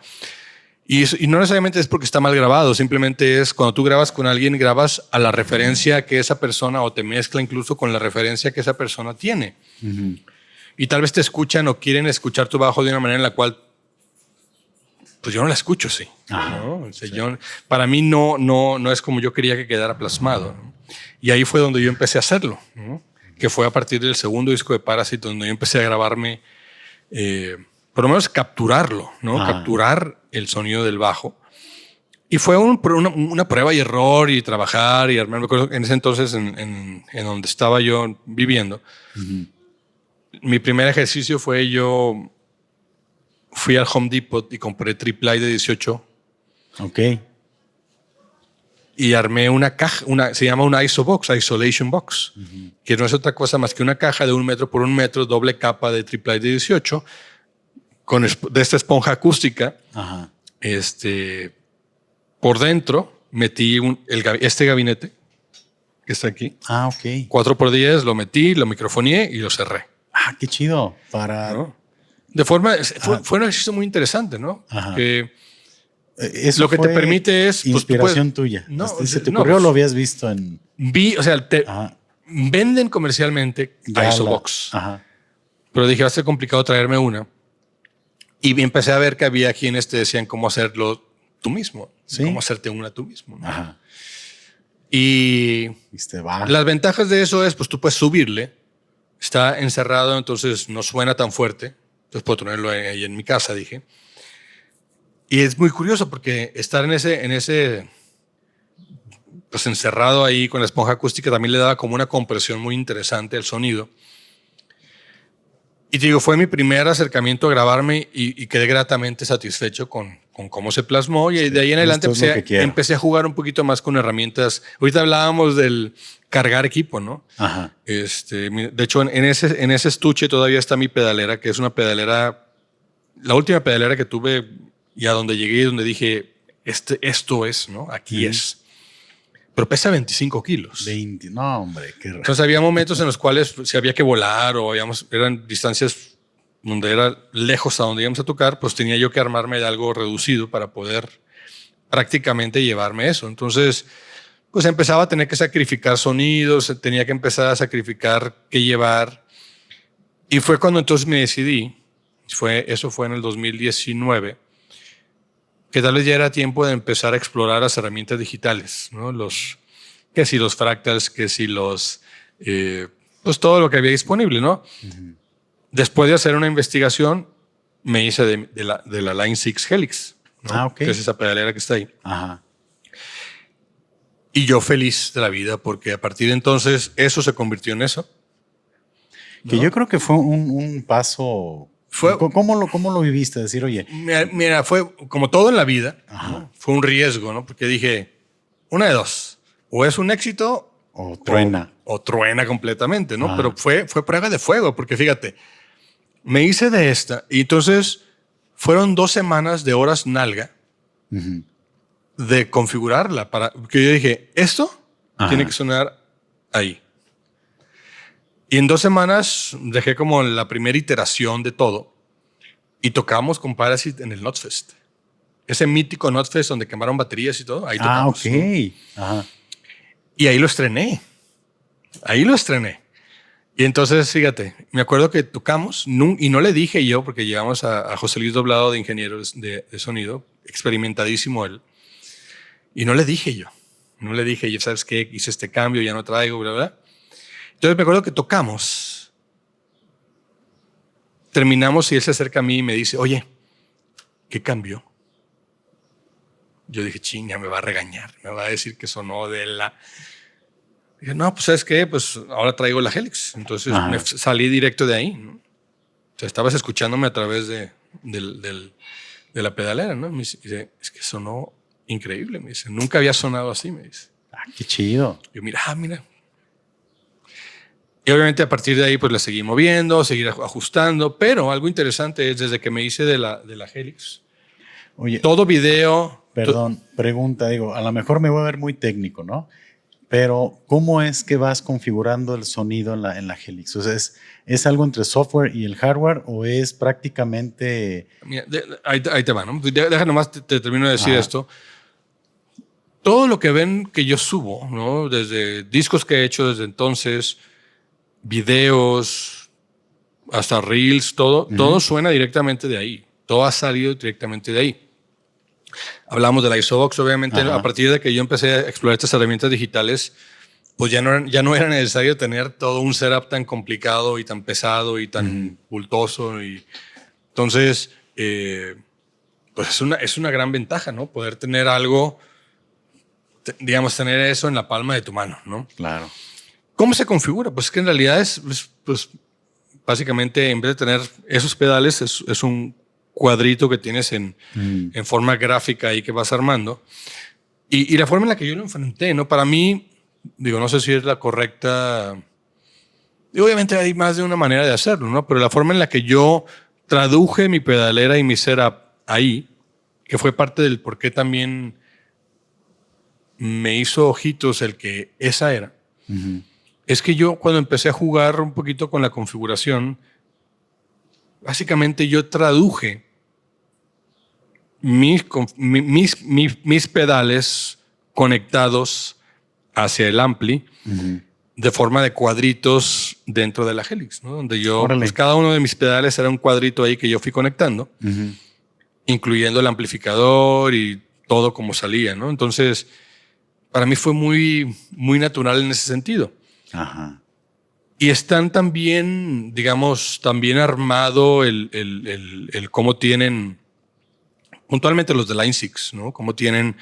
Y no necesariamente es porque está mal grabado, simplemente es cuando tú grabas con alguien, grabas a la referencia que esa persona, o te mezcla incluso con la referencia que esa persona tiene. Uh-huh. Y tal vez te escuchan o quieren escuchar tu bajo de una manera en la cual, pues yo no la escucho, sí. ¿no? O sea, sí. Para mí no es como yo quería que quedara plasmado, ¿no? Y ahí fue donde yo empecé a hacerlo, ¿no? Que fue a partir del segundo disco de Parasite, donde yo empecé a grabarme, por lo menos capturarlo, ¿no? Capturar el sonido del bajo. Y fue una prueba y error y trabajar y armar. Me acuerdo en ese entonces, en donde estaba yo viviendo, uh-huh. Mi primer ejercicio fue fui al Home Depot y compré triple de 18. Ok. Y armé una caja, se llama una ISO-Box, Isolation Box, uh-huh. Que no es otra cosa más que una caja de 1 metro por 1 metro, doble capa de triple de 18, de esta esponja acústica. Ajá. Por dentro metí este gabinete que está aquí. Ok. 4x10, lo metí, lo microfoneé y lo cerré. Qué chido. ¿No? De forma, fue un ejercicio muy interesante, ¿no? Ajá. Que eso lo que te permite es... Inspiración tuya. No, ¿se te ocurrió o lo habías visto en...? Venden comercialmente ISO-Box. Pero dije, va a ser complicado traerme una. Y empecé a ver que había quienes te decían cómo hacerlo tú mismo. ¿Sí? Cómo hacerte una tú mismo, ¿no? Ajá. Y las ventajas de eso es, pues tú puedes subirle. Está encerrado, entonces no suena tan fuerte. Entonces puedo tenerlo ahí en mi casa, dije. Y es muy curioso porque estar en ese pues encerrado ahí con la esponja acústica también le daba como una compresión muy interesante al sonido. Y te digo, fue mi primer acercamiento a grabarme y quedé gratamente satisfecho con cómo se plasmó. Y de ahí en adelante empecé a jugar un poquito más con herramientas. Ahorita hablábamos del cargar equipo, ¿no? Ajá. De hecho, en ese estuche todavía está mi pedalera, que es una pedalera, la última pedalera que tuve y a donde llegué, donde dije, esto es, ¿no? Aquí es. Pero pesa 25 kilos. 20, no, hombre, qué raro. Entonces había momentos en los cuales si había que volar o eran distancias donde era lejos a donde íbamos a tocar, pues tenía yo que armarme de algo reducido para poder prácticamente llevarme eso. Entonces, pues empezaba a tener que sacrificar sonidos, tenía que empezar a sacrificar qué llevar. Y fue cuando entonces me decidí, eso fue en el 2019, que tal vez ya era tiempo de empezar a explorar las herramientas digitales, ¿no? Que si los fractals, que si pues todo lo que había disponible, ¿no? Uh-huh. Después de hacer una investigación, me hice de la Line 6 Helix, ¿no? Okay. Que es esa pedalera que está ahí. Ajá. Y yo feliz de la vida, porque a partir de entonces eso se convirtió en eso. Que ¿no? Yo creo que fue un paso... ¿Cómo lo viviste? Decir, oye... Mira, fue como todo en la vida, ¿no? Fue un riesgo, ¿no? Porque dije, una de dos, o es un éxito... O truena. O truena completamente, ¿no? Pero fue prueba de fuego, porque fíjate, me hice de esta y entonces fueron 2 semanas de horas nalga uh-huh. de configurarla porque yo dije, esto tiene que sonar ahí. Y en 2 semanas dejé como la primera iteración de todo y tocamos con Parasite en el Notfest. Ese mítico Notfest donde quemaron baterías y todo, ahí tocamos. Ok. ¿No? Ajá. Y ahí lo estrené. Y entonces, fíjate, me acuerdo que tocamos y no le dije yo, porque llevamos a José Luis Doblado de ingeniero de sonido, experimentadísimo él. Y no le dije yo, ¿sabes qué? Hice este cambio, ya no traigo, bla, bla. Entonces me acuerdo que tocamos, terminamos y él se acerca a mí y me dice, oye, ¿qué cambió? Yo dije, chinga, me va a regañar, me va a decir que sonó de la... Dije, no, pues ¿sabes qué? Pues ahora traigo la Helix. Entonces me salí directo de ahí, ¿no? O sea, estabas escuchándome a través de la pedalera, ¿no? Me dice, es que sonó increíble, me dice. Nunca había sonado así, me dice. Qué chido. Yo, mira. Y obviamente a partir de ahí pues la seguí moviendo, seguir ajustando, pero algo interesante es desde que me hice de la Helix, Oye, todo video... perdón, pregunta, digo, a lo mejor me voy a ver muy técnico, ¿no? Pero, ¿cómo es que vas configurando el sonido en la Helix? O sea, ¿es algo entre software y el hardware o es prácticamente... Mira, ahí te va, ¿no? Deja nomás te termino de decir Ajá. esto. Todo lo que ven que yo subo, ¿no? Desde discos que he hecho desde entonces, videos, hasta reels, todo suena directamente de ahí. Todo ha salido directamente de ahí. Hablamos de la Isobox, obviamente, Ajá. a partir de que yo empecé a explorar estas herramientas digitales, pues ya no era necesario tener todo un setup tan complicado y tan pesado y tan bultoso. Y entonces, pues es una gran ventaja, ¿no? Poder tener algo, digamos, tener eso en la palma de tu mano, ¿no? Claro. ¿Cómo se configura? Pues que en realidad pues, básicamente, en vez de tener esos pedales, es un cuadrito que tienes en forma gráfica ahí que vas armando. Y la forma en la que yo lo enfrenté, ¿no? Para mí, digo, no sé si es la correcta. Y obviamente hay más de una manera de hacerlo, ¿no? Pero la forma en la que yo traduje mi pedalera y mi setup ahí, que fue parte del por qué también me hizo ojitos el que esa era, es que yo cuando empecé a jugar un poquito con la configuración, básicamente yo traduje mis pedales conectados hacia el ampli de forma de cuadritos dentro de la Helix, ¿no? Donde yo, pues cada uno de mis pedales era un cuadrito ahí que yo fui conectando, incluyendo el amplificador y todo como salía, ¿no? Entonces, para mí fue muy, muy natural en ese sentido. Ajá. Y están también, digamos, también armado el cómo tienen, puntualmente los de Line 6, ¿no? Cómo tienen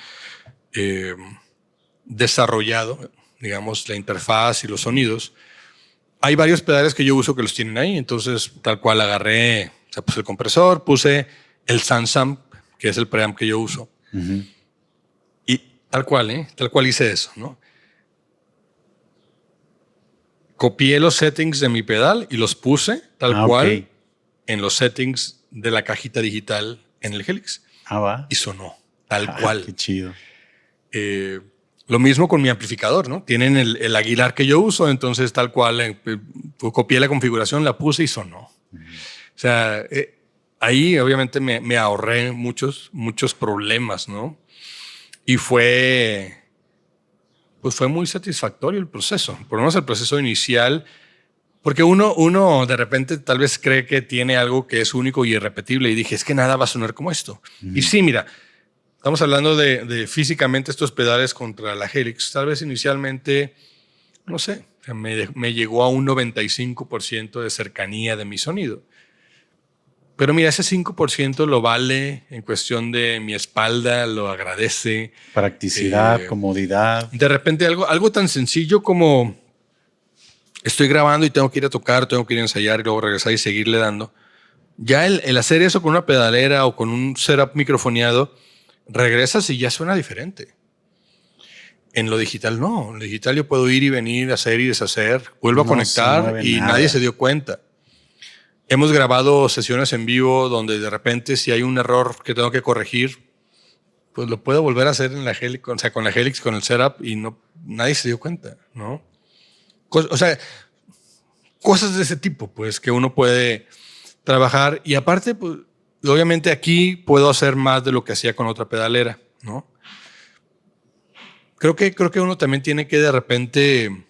desarrollado, digamos, la interfaz y los sonidos. Hay varios pedales que yo uso que los tienen ahí, entonces tal cual agarré, o sea, puse el compresor, puse el Sansamp, que es el preamp que yo uso. Y tal cual hice eso, ¿no? Copié los settings de mi pedal y los puse tal cual en los settings de la cajita digital en el Helix. Va. Y sonó tal cual. Qué chido. Lo mismo con mi amplificador, ¿no? Tienen el Aguilar que yo uso, entonces tal cual copié la configuración, la puse y sonó. O sea, ahí obviamente me ahorré muchos problemas, ¿no? Y fue muy satisfactorio el proceso, por lo menos el proceso inicial, porque uno de repente tal vez cree que tiene algo que es único y irrepetible y dije, es que nada va a sonar como esto. Y sí, mira, estamos hablando de físicamente estos pedales contra la Helix. Tal vez inicialmente, no sé, me llegó a un 95% de cercanía de mi sonido. Pero mira, ese 5% lo vale en cuestión de mi espalda, lo agradece. Practicidad, comodidad. De repente algo tan sencillo como estoy grabando y tengo que ir a tocar, tengo que ir a ensayar y luego regresar y seguirle dando. Ya el hacer eso con una pedalera o con un setup microfoneado, regresas y ya suena diferente. En lo digital no. En lo digital yo puedo ir y venir, hacer y deshacer, vuelvo a conectar y nadie se dio cuenta. Hemos grabado sesiones en vivo donde de repente si hay un error que tengo que corregir, pues lo puedo volver a hacer en la Helix, o sea, con la Helix, con el setup y nadie se dio cuenta, ¿no? O sea, cosas de ese tipo, pues, que uno puede trabajar. Y aparte, pues, obviamente aquí puedo hacer más de lo que hacía con otra pedalera, ¿no? Creo que uno también tiene que de repente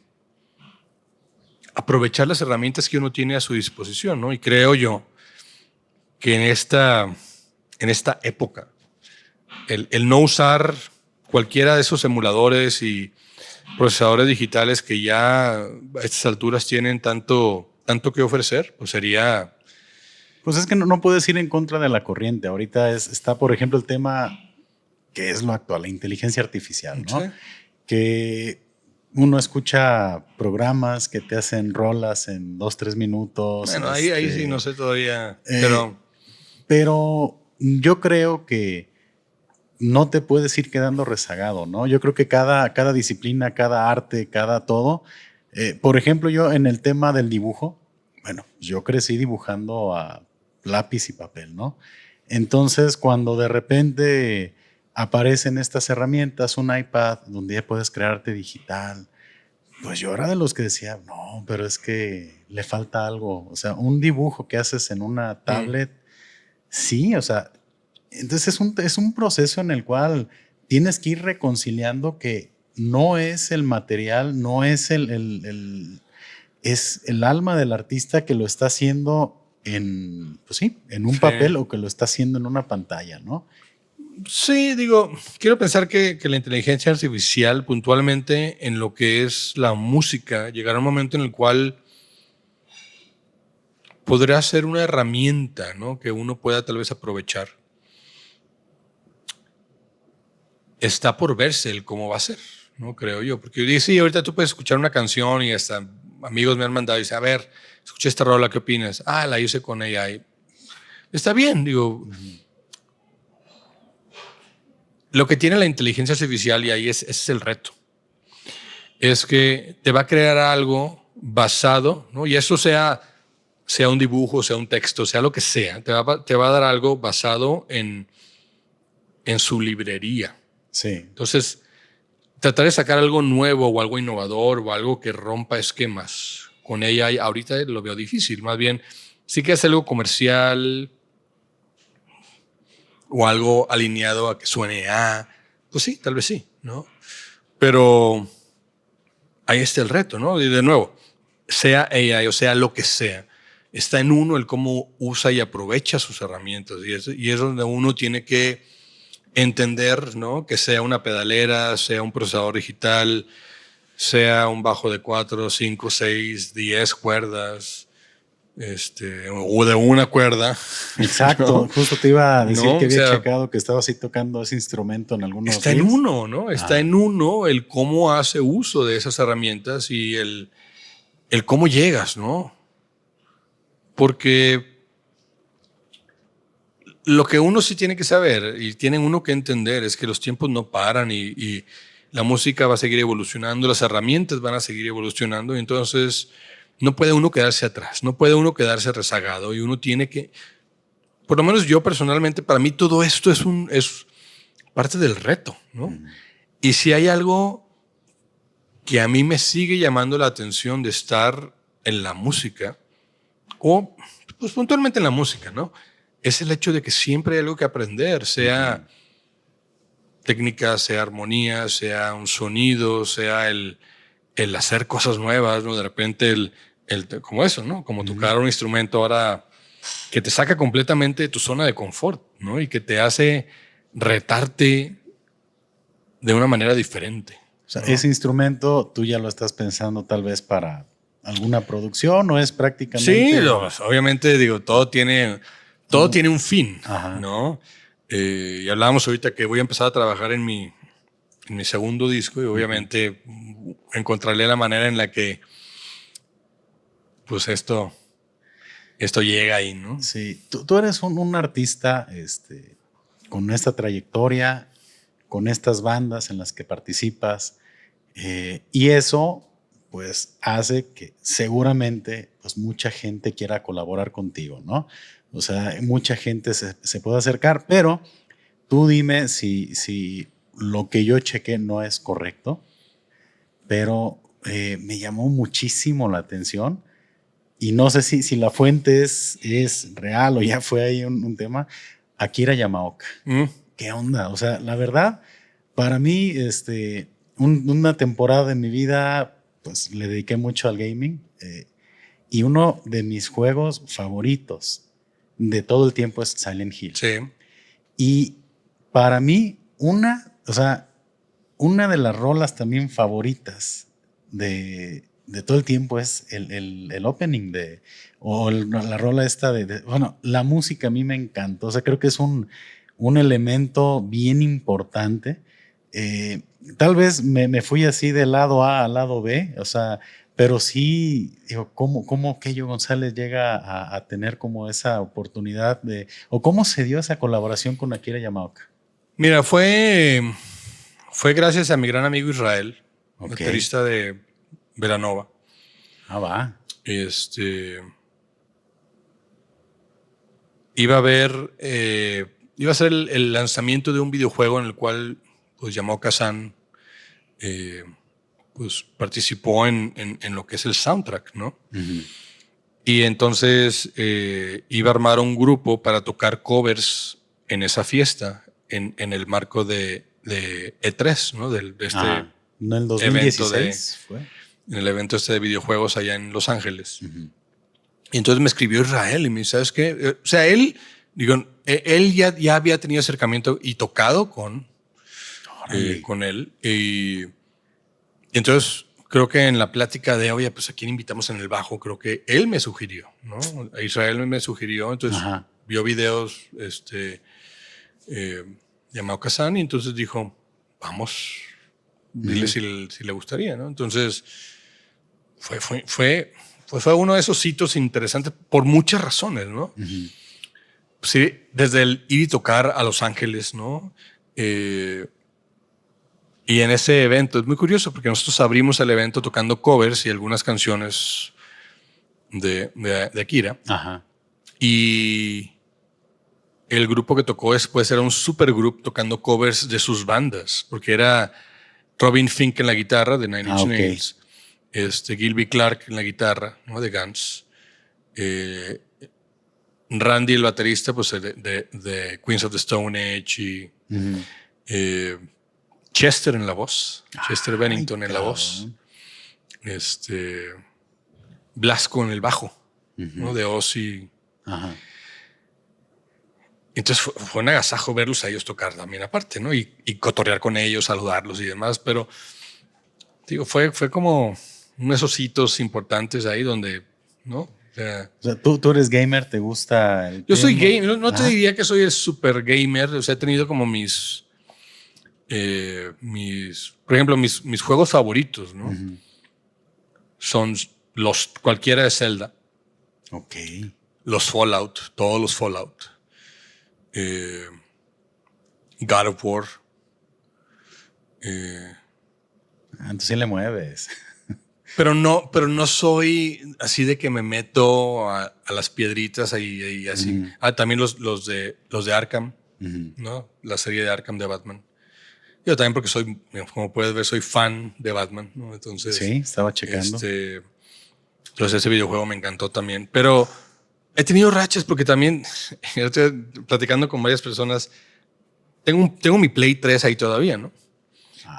aprovechar las herramientas que uno tiene a su disposición, ¿no? Y creo yo que en esta época, el no usar cualquiera de esos emuladores y procesadores digitales que ya a estas alturas tienen tanto que ofrecer, pues sería... Pues es que no puedes ir en contra de la corriente. Ahorita está, por ejemplo, el tema que es lo actual, la inteligencia artificial, ¿no? ¿Sí? Que uno escucha programas que te hacen rolas en 2-3 minutos. Bueno, ahí sí, no sé todavía, pero yo creo que no te puedes ir quedando rezagado, ¿no? Yo creo que cada disciplina, cada arte, cada todo. Por ejemplo, yo en el tema del dibujo, bueno, yo crecí dibujando a lápiz y papel, ¿no? Entonces, cuando de repente aparecen estas herramientas, un iPad donde ya puedes crear arte digital, pues yo era de los que decía, no, pero es que le falta algo. O sea, un dibujo que haces en una tablet, sí, o sea, entonces es un proceso en el cual tienes que ir reconciliando que no es el material, no es es el alma del artista que lo está haciendo en, pues sí, en un Sí. papel o que lo está haciendo en una pantalla, ¿no? Sí, digo, quiero pensar que la inteligencia artificial puntualmente en lo que es la música llegará un momento en el cual podrá ser una herramienta, ¿no? Que uno pueda tal vez aprovechar. Está por verse el cómo va a ser, ¿no? Creo yo. Porque yo dije, sí, ahorita tú puedes escuchar una canción y hasta amigos me han mandado y dicen, a ver, escuché esta rola, ¿qué opinas? Ah, la hice con AI. Está bien, digo. Lo que tiene la inteligencia artificial, y ahí ese es el reto, es que te va a crear algo basado, ¿no? Y eso sea un dibujo, sea un texto, sea lo que sea, te va a dar algo basado en su librería. Sí. Entonces, tratar de sacar algo nuevo o algo innovador o algo que rompa esquemas con ella ahorita lo veo difícil. Más bien, sí que es algo comercial o algo alineado a que suene a, pues sí, tal vez sí, ¿no? Pero ahí está el reto, ¿no? Y de nuevo, sea AI o sea lo que sea, está en uno el cómo usa y aprovecha sus herramientas. Y es donde uno tiene que entender, ¿no? Que sea una pedalera, sea un procesador digital, sea un bajo de 4, 5, 6, 10 cuerdas, o de una cuerda. Exacto, ¿No? justo te iba a decir ¿No? que O había sea, checado que estabas ahí tocando ese instrumento en algunos está en reels. uno, ¿no? Está Ah, en uno el cómo hace uso de esas herramientas y el cómo llegas, ¿no? Porque lo que uno sí tiene que saber y tiene uno que entender es que los tiempos no paran y la música va a seguir evolucionando, las herramientas van a seguir evolucionando, y entonces no puede uno quedarse atrás, no puede uno quedarse rezagado y uno tiene que, por lo menos yo personalmente, para mí todo esto es parte del reto, ¿no? Y si hay algo que a mí me sigue llamando la atención de estar en la música, o pues puntualmente en la música, ¿no? Es el hecho de que siempre hay algo que aprender, sea técnica, sea armonía, sea un sonido, sea el hacer cosas nuevas, ¿no? De repente como eso, ¿no? Como tocar un instrumento ahora que te saca completamente de tu zona de confort, ¿no? Y que te hace retarte de una manera diferente. o sea, ¿No? ese instrumento tú ya lo estás pensando tal vez para alguna producción o es Sí, prácticamente obviamente digo, todo tiene un fin, ajá. ¿no? Y hablábamos ahorita que voy a empezar a trabajar en mi segundo disco y obviamente encontraré la manera en la que pues esto llega ahí, ¿no? Sí, tú eres un artista con esta trayectoria, con estas bandas en las que participas, y eso pues hace que seguramente pues mucha gente quiera colaborar contigo, ¿no? O sea, mucha gente se puede acercar, pero tú dime si lo que yo chequé no es correcto, pero me llamó muchísimo la atención y no sé si la fuente es real o ya fue ahí un tema. Akira Yamaoka. Mm, ¿Qué onda? O sea, la verdad, para mí, una temporada de mi vida, pues le dediqué mucho al gaming y uno de mis juegos favoritos de todo el tiempo es Silent Hill. sí, Y para mí, o sea, una de las rolas también favoritas de todo el tiempo es el opening la rola esta bueno, la música a mí me encantó, o sea, creo que es un elemento bien importante. Tal vez me fui así de lado A al lado B, o sea, pero sí, digo, ¿cómo Keio González llega a tener como esa oportunidad o cómo se dio esa colaboración con Akira Yamaoka? Mira, fue gracias a mi gran amigo Israel, baterista de Velanova. Va. Iba a ser el lanzamiento de un videojuego en el cual pues Yamao Kazan pues participó en lo que es el soundtrack, ¿no? Uh-huh. Y entonces iba a armar un grupo para tocar covers en esa fiesta, en el marco de E3, ¿no? De este ¿No el 2016 fue? En el evento este de videojuegos allá en Los Ángeles. Uh-huh. Y entonces me escribió Israel y me dice, ¿sabes qué? O sea, él ya había tenido acercamiento y tocado con él. Y entonces creo que en la plática de, oye, pues a quién invitamos en el bajo, creo que él me sugirió, ¿no? A Israel me sugirió, entonces vio videos Yamao Kazan y entonces dijo, vamos, dile si le gustaría, ¿no? Entonces fue uno de esos hitos interesantes por muchas razones, ¿no? Uh-huh. Sí, desde el ir y tocar a Los Ángeles, ¿no? Y en ese evento es muy curioso porque nosotros abrimos el evento tocando covers y algunas canciones de Akira. Ajá. Y el grupo que tocó después era un supergroup tocando covers de sus bandas, porque era Robin Fink en la guitarra de Nine Inch Nails, Gilby Clarke en la guitarra, ¿no? De Guns, Randy el baterista pues de Queens of the Stone Age y Chester en la voz, Chester Bennington en la voz, Blasco en el bajo, ¿no? De Ozzy. Ajá. Entonces fue un agasajo verlos a ellos tocar también aparte, ¿no? Y cotorrear con ellos, saludarlos y demás, pero digo, fue como unos hitos importantes ahí donde, ¿no? O sea, tú eres gamer, ¿te gusta el Yo soy gamer, no te diría que soy el super gamer, o sea, he tenido como por ejemplo, mis juegos favoritos, ¿no? Uh-huh. Son cualquiera de Zelda. Ok. Los Fallout, todos los Fallout. God of War. Entonces sí le mueves. Pero no soy así de que me meto a las piedritas y así. Uh-huh. También los de Arkham, uh-huh. ¿no? La serie de Arkham de Batman. Yo también porque como puedes ver, soy fan de Batman, ¿no? Entonces, sí, estaba checando. Entonces ese videojuego me encantó también. Pero he tenido rachas porque también, yo estoy platicando con varias personas, tengo mi Play 3 ahí todavía, ¿no?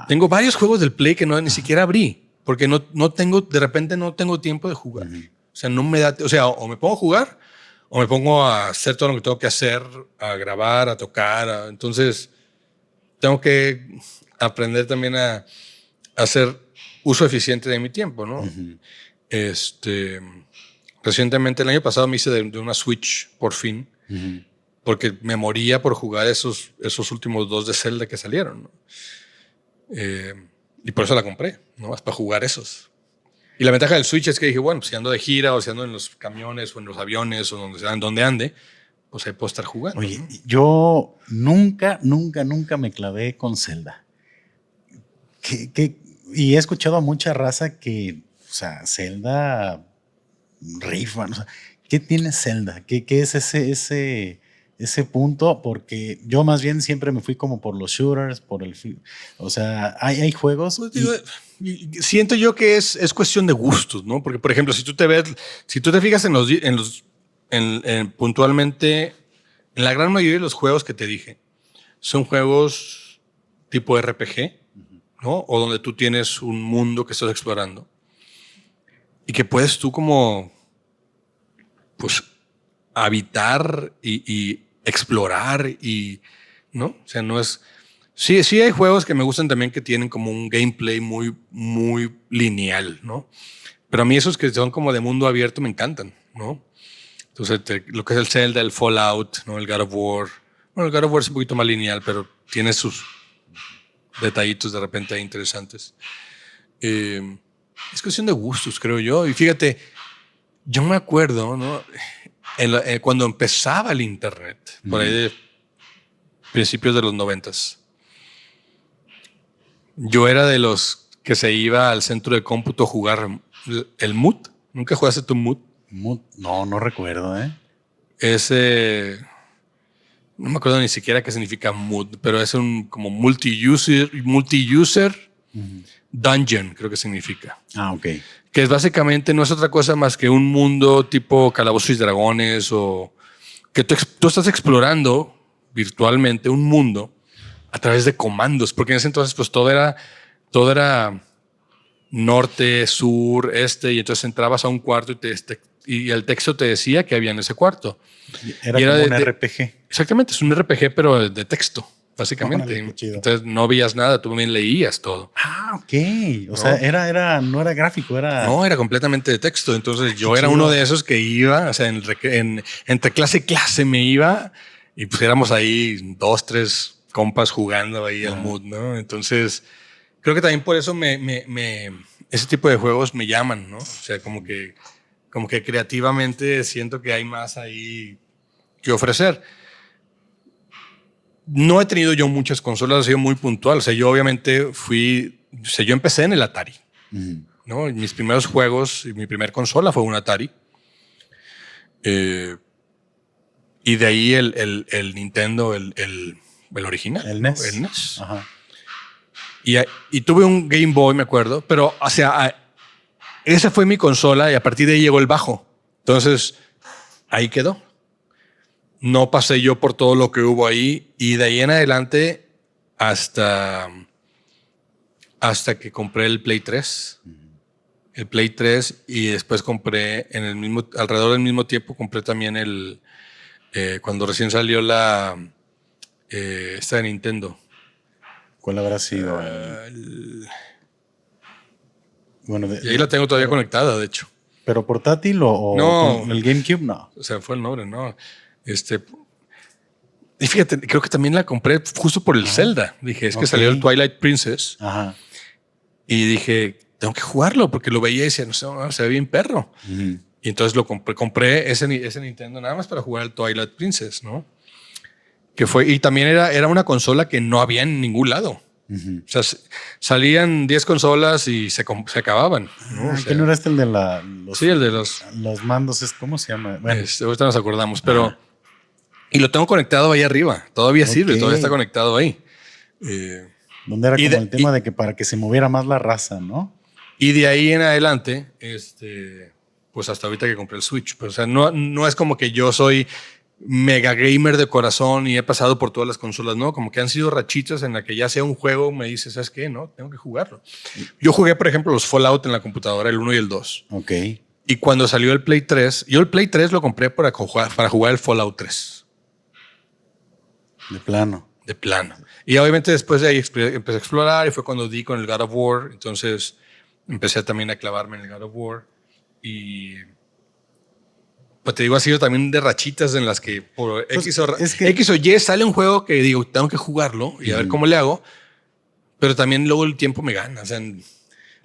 Tengo varios juegos del Play que ni siquiera abrí, porque de repente no tengo tiempo de jugar. Uh-huh. O sea, no me da, o sea, o me pongo a jugar, o me pongo a hacer todo lo que tengo que hacer, a grabar, a tocar, entonces tengo que aprender también a hacer uso eficiente de mi tiempo, ¿no? Uh-huh. Recientemente, el año pasado me hice de una Switch, por fin, uh-huh. porque me moría por jugar esos últimos 2 de Zelda que salieron, ¿no? Y por eso la compré, ¿no? Para jugar esos. Y la ventaja del Switch es que dije, bueno, pues si ando de gira o si ando en los camiones o en los aviones o donde ande, pues ahí puedo estar jugando. Oye, ¿no? Yo nunca me clavé con Zelda. Y he escuchado a mucha raza que, o sea, Zelda rifa. O sea, ¿qué tiene Zelda? ¿Qué es ese punto? Porque yo más bien siempre me fui como por los shooters, o sea, hay juegos. Pues digo, siento yo que es cuestión de gustos, ¿no? Porque, por ejemplo, si tú te fijas puntualmente, en la gran mayoría de los juegos que te dije, son juegos tipo RPG, ¿no? O donde tú tienes un mundo que estás explorando y que puedes tú como, pues, habitar y explorar y, ¿no? O sea, no es... Sí hay juegos que me gustan también que tienen como un gameplay muy, muy lineal, ¿no? Pero a mí esos que son como de mundo abierto me encantan, ¿no? Entonces, lo que es el Zelda, el Fallout, ¿no? El God of War. Bueno, el God of War es un poquito más lineal, pero tiene sus detallitos de repente interesantes. Es cuestión de gustos, creo yo. Y fíjate, yo me acuerdo, ¿no? Cuando empezaba el internet, por ahí de principios de los 90s. Yo era de los que se iba al centro de cómputo a jugar el Moot. ¿Nunca jugaste tu Moot? No, no recuerdo, ¿eh? No me acuerdo ni siquiera qué significa Moot, pero es un como multi-user dungeon, creo que significa. Ah, ok. Que es básicamente, no es otra cosa más que un mundo tipo Calabozos y Dragones, o que tú estás explorando virtualmente un mundo a través de comandos, porque en ese entonces pues todo era norte, sur, este, y entonces entrabas a un cuarto y el texto te decía que había en ese cuarto. Era como un RPG. Exactamente, es un RPG, pero de texto, básicamente. Órale, qué chido. Entonces no veías nada, tú también leías todo. Ah, ok. O sea, no era gráfico, era... No, era completamente de texto. Entonces yo Qué era chido. uno de esos que iba, o sea, entre clase y clase me iba, y pues éramos ahí 2, 3 compas jugando ahí al Mood, ¿no? Entonces creo que también por eso ese tipo de juegos me llaman, ¿no? O sea, como que creativamente siento que hay más ahí que ofrecer. No he tenido yo muchas consolas, he sido muy puntual. O sea, yo obviamente yo empecé en el Atari, ¿no? Y mis primeros juegos y mi primer consola fue un Atari. Y de ahí el Nintendo, el original. El NES. ¿No? El NES. Ajá. Y tuve un Game Boy, me acuerdo, pero, o sea, esa fue mi consola y a partir de ahí llegó el bajo. Entonces, ahí quedó. No pasé yo por todo lo que hubo ahí y de ahí en adelante hasta que compré el Play 3. El Play 3 y después compré alrededor del mismo tiempo compré también cuando recién salió esta de Nintendo. ¿Cuál habrá sido? Bueno, Y ahí la tengo todavía conectada, de hecho. ¿Pero portátil o No. con el GameCube? No. O sea, fue el nombre, ¿no? Y fíjate, creo que también la compré justo por el Zelda. Dije, es que salió el Twilight Princess. Ajá. Y dije, tengo que jugarlo porque lo veía y decía, no sé, se ve bien perro. Y entonces lo compré ese Nintendo nada más para jugar el Twilight Princess, ¿no? Y también era una consola que no había en ningún lado. O sea, salían 10 consolas y se acababan, ¿no? O sea, ¿qué no era el de sí, el de los mandos? ¿Cómo se llama? Bueno. Ahorita nos acordamos, pero... Y lo tengo conectado ahí arriba. Todavía sirve, todavía está conectado ahí. Donde era como el tema de que para que se moviera más la raza, ¿no? Y de ahí en adelante, pues hasta ahorita que compré el Switch. Pero, o sea, no es como que yo soy mega gamer de corazón y he pasado por todas las consolas, ¿no? Como que han sido rachitas en la que ya sea un juego, me dices, ¿sabes qué? No, tengo que jugarlo. Yo jugué, por ejemplo, los Fallout en la computadora, el 1 y el 2. Ok. Y cuando salió el Play 3, yo el Play 3 lo compré para jugar el Fallout 3. De plano. De plano. Y obviamente después de ahí empecé a explorar y fue cuando di con el God of War. Entonces empecé también a clavarme en el God of War. Y pues te digo, ha sido también de rachitas en las que por X o Y sale un juego que digo, tengo que jugarlo y a ver cómo le hago. Pero también luego el tiempo me gana. O sea,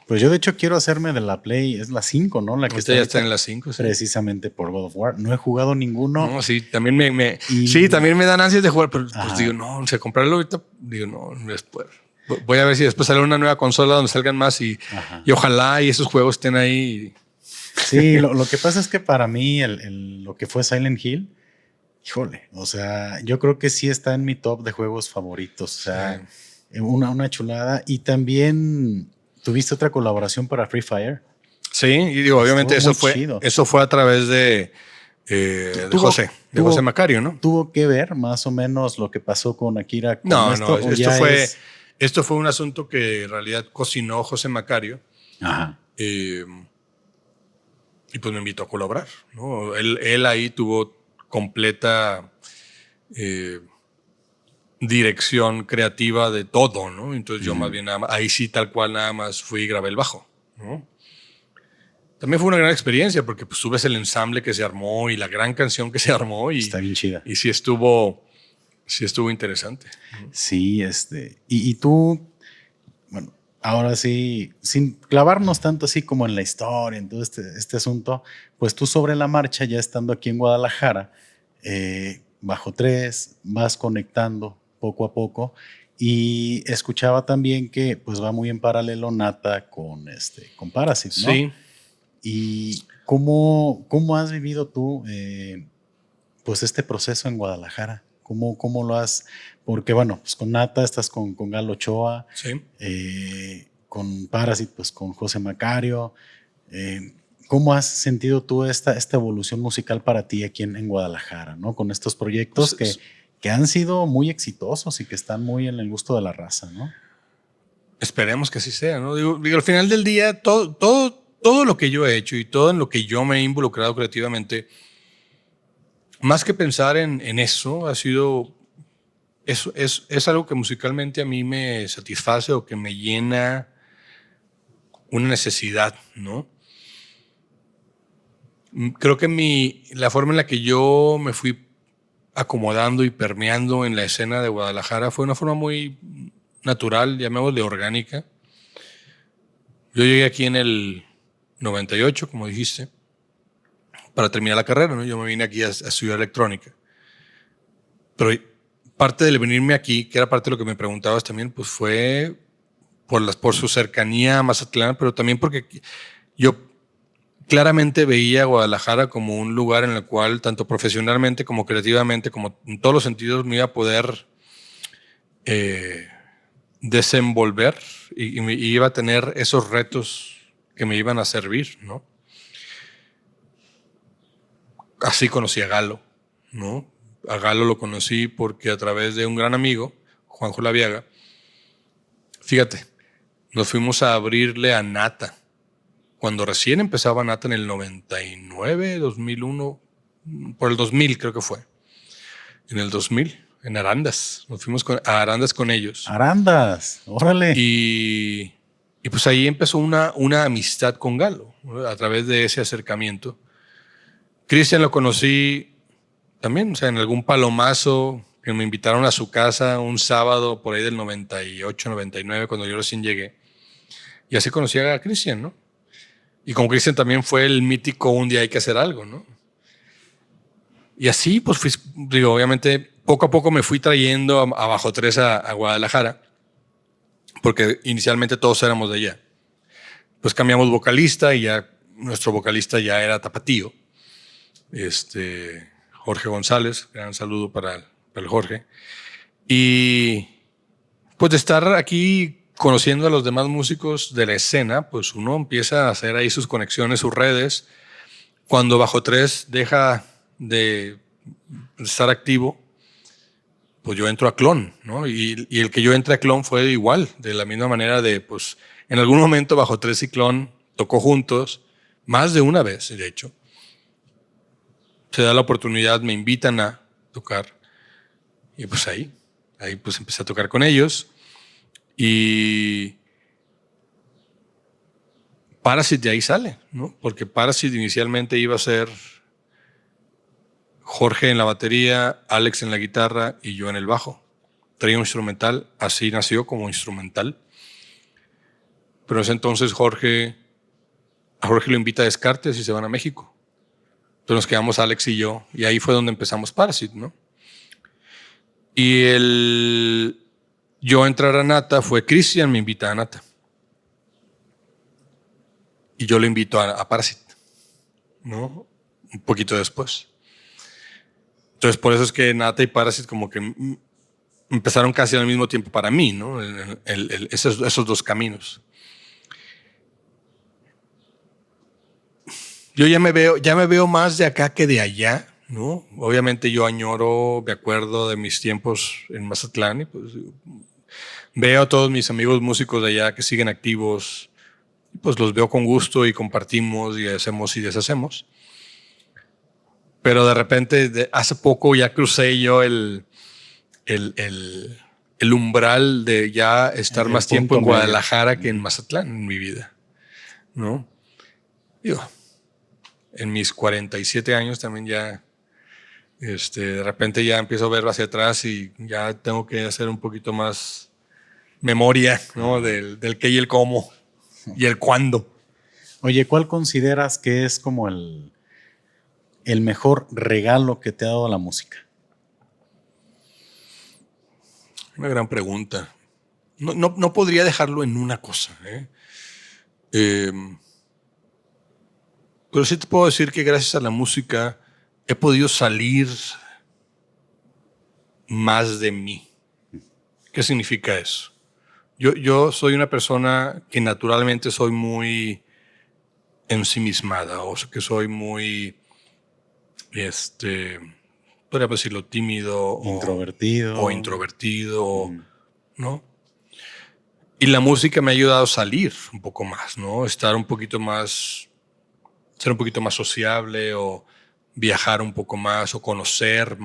pues yo de hecho quiero hacerme de la Play, es la 5, ¿no? La que ya está en la 5. Sí. Precisamente por God of War. No he jugado ninguno. No, sí, también sí, también me dan ansias de jugar, pero pues digo, no, o sea, comprarlo ahorita, digo, no, después. Voy a ver si después sale una nueva consola donde salgan más y ojalá y esos juegos estén ahí. Sí, lo que pasa es que para mí lo que fue Silent Hill, híjole, o sea, yo creo que sí está en mi top de juegos favoritos. O sea, una chulada. Y también tuviste otra colaboración para Free Fire. Sí, y digo, obviamente eso fue a través de José Macario, ¿no? ¿Tuvo que ver más o menos lo que pasó con Akira? No, esto fue un asunto que en realidad cocinó José Macario. Ajá. Y pues me invitó a colaborar, ¿no? Él ahí tuvo completa dirección creativa de todo, ¿no? Entonces yo más bien ahí sí tal cual nada más fui y grabé el bajo, ¿no? También fue una gran experiencia porque pues tú ves el ensamble que se armó y la gran canción que se armó y está bien chida. Y sí estuvo interesante. Sí, y tú, bueno, ahora sí, sin clavarnos tanto así como en la historia, en todo este asunto, pues tú sobre la marcha, ya estando aquí en Guadalajara, bajo 3, vas conectando poco a poco. Y escuchaba también que pues va muy en paralelo Nata con Parasite, ¿no? Sí. ¿Y cómo has vivido tú pues este proceso en Guadalajara? ¿Cómo lo has? Porque bueno, pues con Nata estás con Galo Ochoa, Sí. con Parasite, pues con José Macario. ¿Cómo has sentido tú esta evolución musical para ti aquí en Guadalajara, ¿no? Con estos proyectos Pues, que han sido muy exitosos y que están muy en el gusto de la raza, ¿no? esperemos que así sea, ¿no? Digo, al final del día, todo lo que yo he hecho y todo en lo que yo me he involucrado creativamente, más que pensar en eso, ha sido, es algo que musicalmente a mí me satisface o que me llena una necesidad, ¿no? Creo que la forma en la que yo me fui acomodando y permeando en la escena de Guadalajara fue una forma muy natural, llamémosle orgánica. Yo llegué aquí en el 98, como dijiste, para terminar la carrera, ¿no? Yo me vine aquí a estudiar electrónica. Pero parte del venirme aquí, que era parte de lo que me preguntabas también, pues fue por su cercanía a Mazatlán, pero también porque yo claramente veía a Guadalajara como un lugar en el cual, tanto profesionalmente como creativamente, como en todos los sentidos, me iba a poder desenvolver y iba a tener esos retos que me iban a servir, ¿no? Así conocí a Galo, ¿no? A Galo lo conocí porque a través de un gran amigo, Juanjo Laviaga, fíjate, nos fuimos a abrirle a Nata. Cuando recién empezaba Nata en el 99, 2001, por el 2000 creo que fue. En el 2000, en Arandas. Nos fuimos a Arandas con ellos. Arandas, órale. Y pues ahí empezó una amistad con Galo, ¿no? A través de ese acercamiento. Cristian lo conocí también, o sea, en algún palomazo que me invitaron a su casa un sábado por ahí del 98, 99, cuando yo recién llegué. Y así conocí a Cristian, ¿no? Y como Cristian también fue el mítico un día hay que hacer algo, ¿no? Y así, pues digo, obviamente, poco a poco me fui trayendo a Bajo Tres a Guadalajara, porque inicialmente todos éramos de allá. Pues cambiamos vocalista y ya nuestro vocalista ya era tapatío. Jorge González, gran saludo para el Jorge. Y pues de estar aquí conociendo a los demás músicos de la escena, pues uno empieza a hacer ahí sus conexiones, sus redes. Cuando Bajo Tres deja de estar activo, pues yo entro a Clon, ¿no? Y el que yo entré a Clon fue igual, de la misma manera de, pues, en algún momento Bajo Tres y Clon tocó juntos, más de una vez, de hecho. Se da la oportunidad, me invitan a tocar. Y pues ahí pues empecé a tocar con ellos. Y Parasite de ahí sale, ¿no? Porque Parasite inicialmente iba a ser Jorge en la batería, Alex en la guitarra y yo en el bajo. Traía un instrumental, así nació como instrumental. Pero en ese entonces a Jorge lo invita a Descartes y se van a México. Entonces nos quedamos Alex y yo, y ahí fue donde empezamos Parasite, ¿no? Y yo entrar a Nata fue Cristian me invita a Nata. Y yo lo invito a Parasite, ¿no? Un poquito después. Entonces por eso es que Nata y Parasite como que empezaron casi al mismo tiempo para mí, ¿no? Esos dos caminos. Yo ya me veo más de acá que de allá, ¿no? Obviamente yo añoro, me acuerdo de mis tiempos en Mazatlán y pues veo a todos mis amigos músicos de allá que siguen activos, pues los veo con gusto y compartimos y hacemos y deshacemos. Pero de repente, hace poco ya crucé yo el umbral de ya estar El más tiempo punto en medio. Guadalajara que en Mazatlán en mi vida, ¿no? Digo, en mis 47 años también ya, de repente ya empiezo a ver hacia atrás y ya tengo que hacer un poquito más memoria, ¿no? Del qué y el cómo y el cuándo. Oye, ¿cuál consideras que es como el mejor regalo que te ha dado la música? Una gran pregunta. No podría dejarlo en una cosa, ¿eh? Pero sí te puedo decir que gracias a la música he podido salir más de mí. ¿Qué significa eso? Yo soy una persona que naturalmente soy muy ensimismada, o sea, que soy muy, podría decirlo, tímido Introvertido. o introvertido, ¿no? Y la música me ha ayudado a salir un poco más, ¿no? Estar un poquito más, ser un poquito más sociable o viajar un poco más o conocer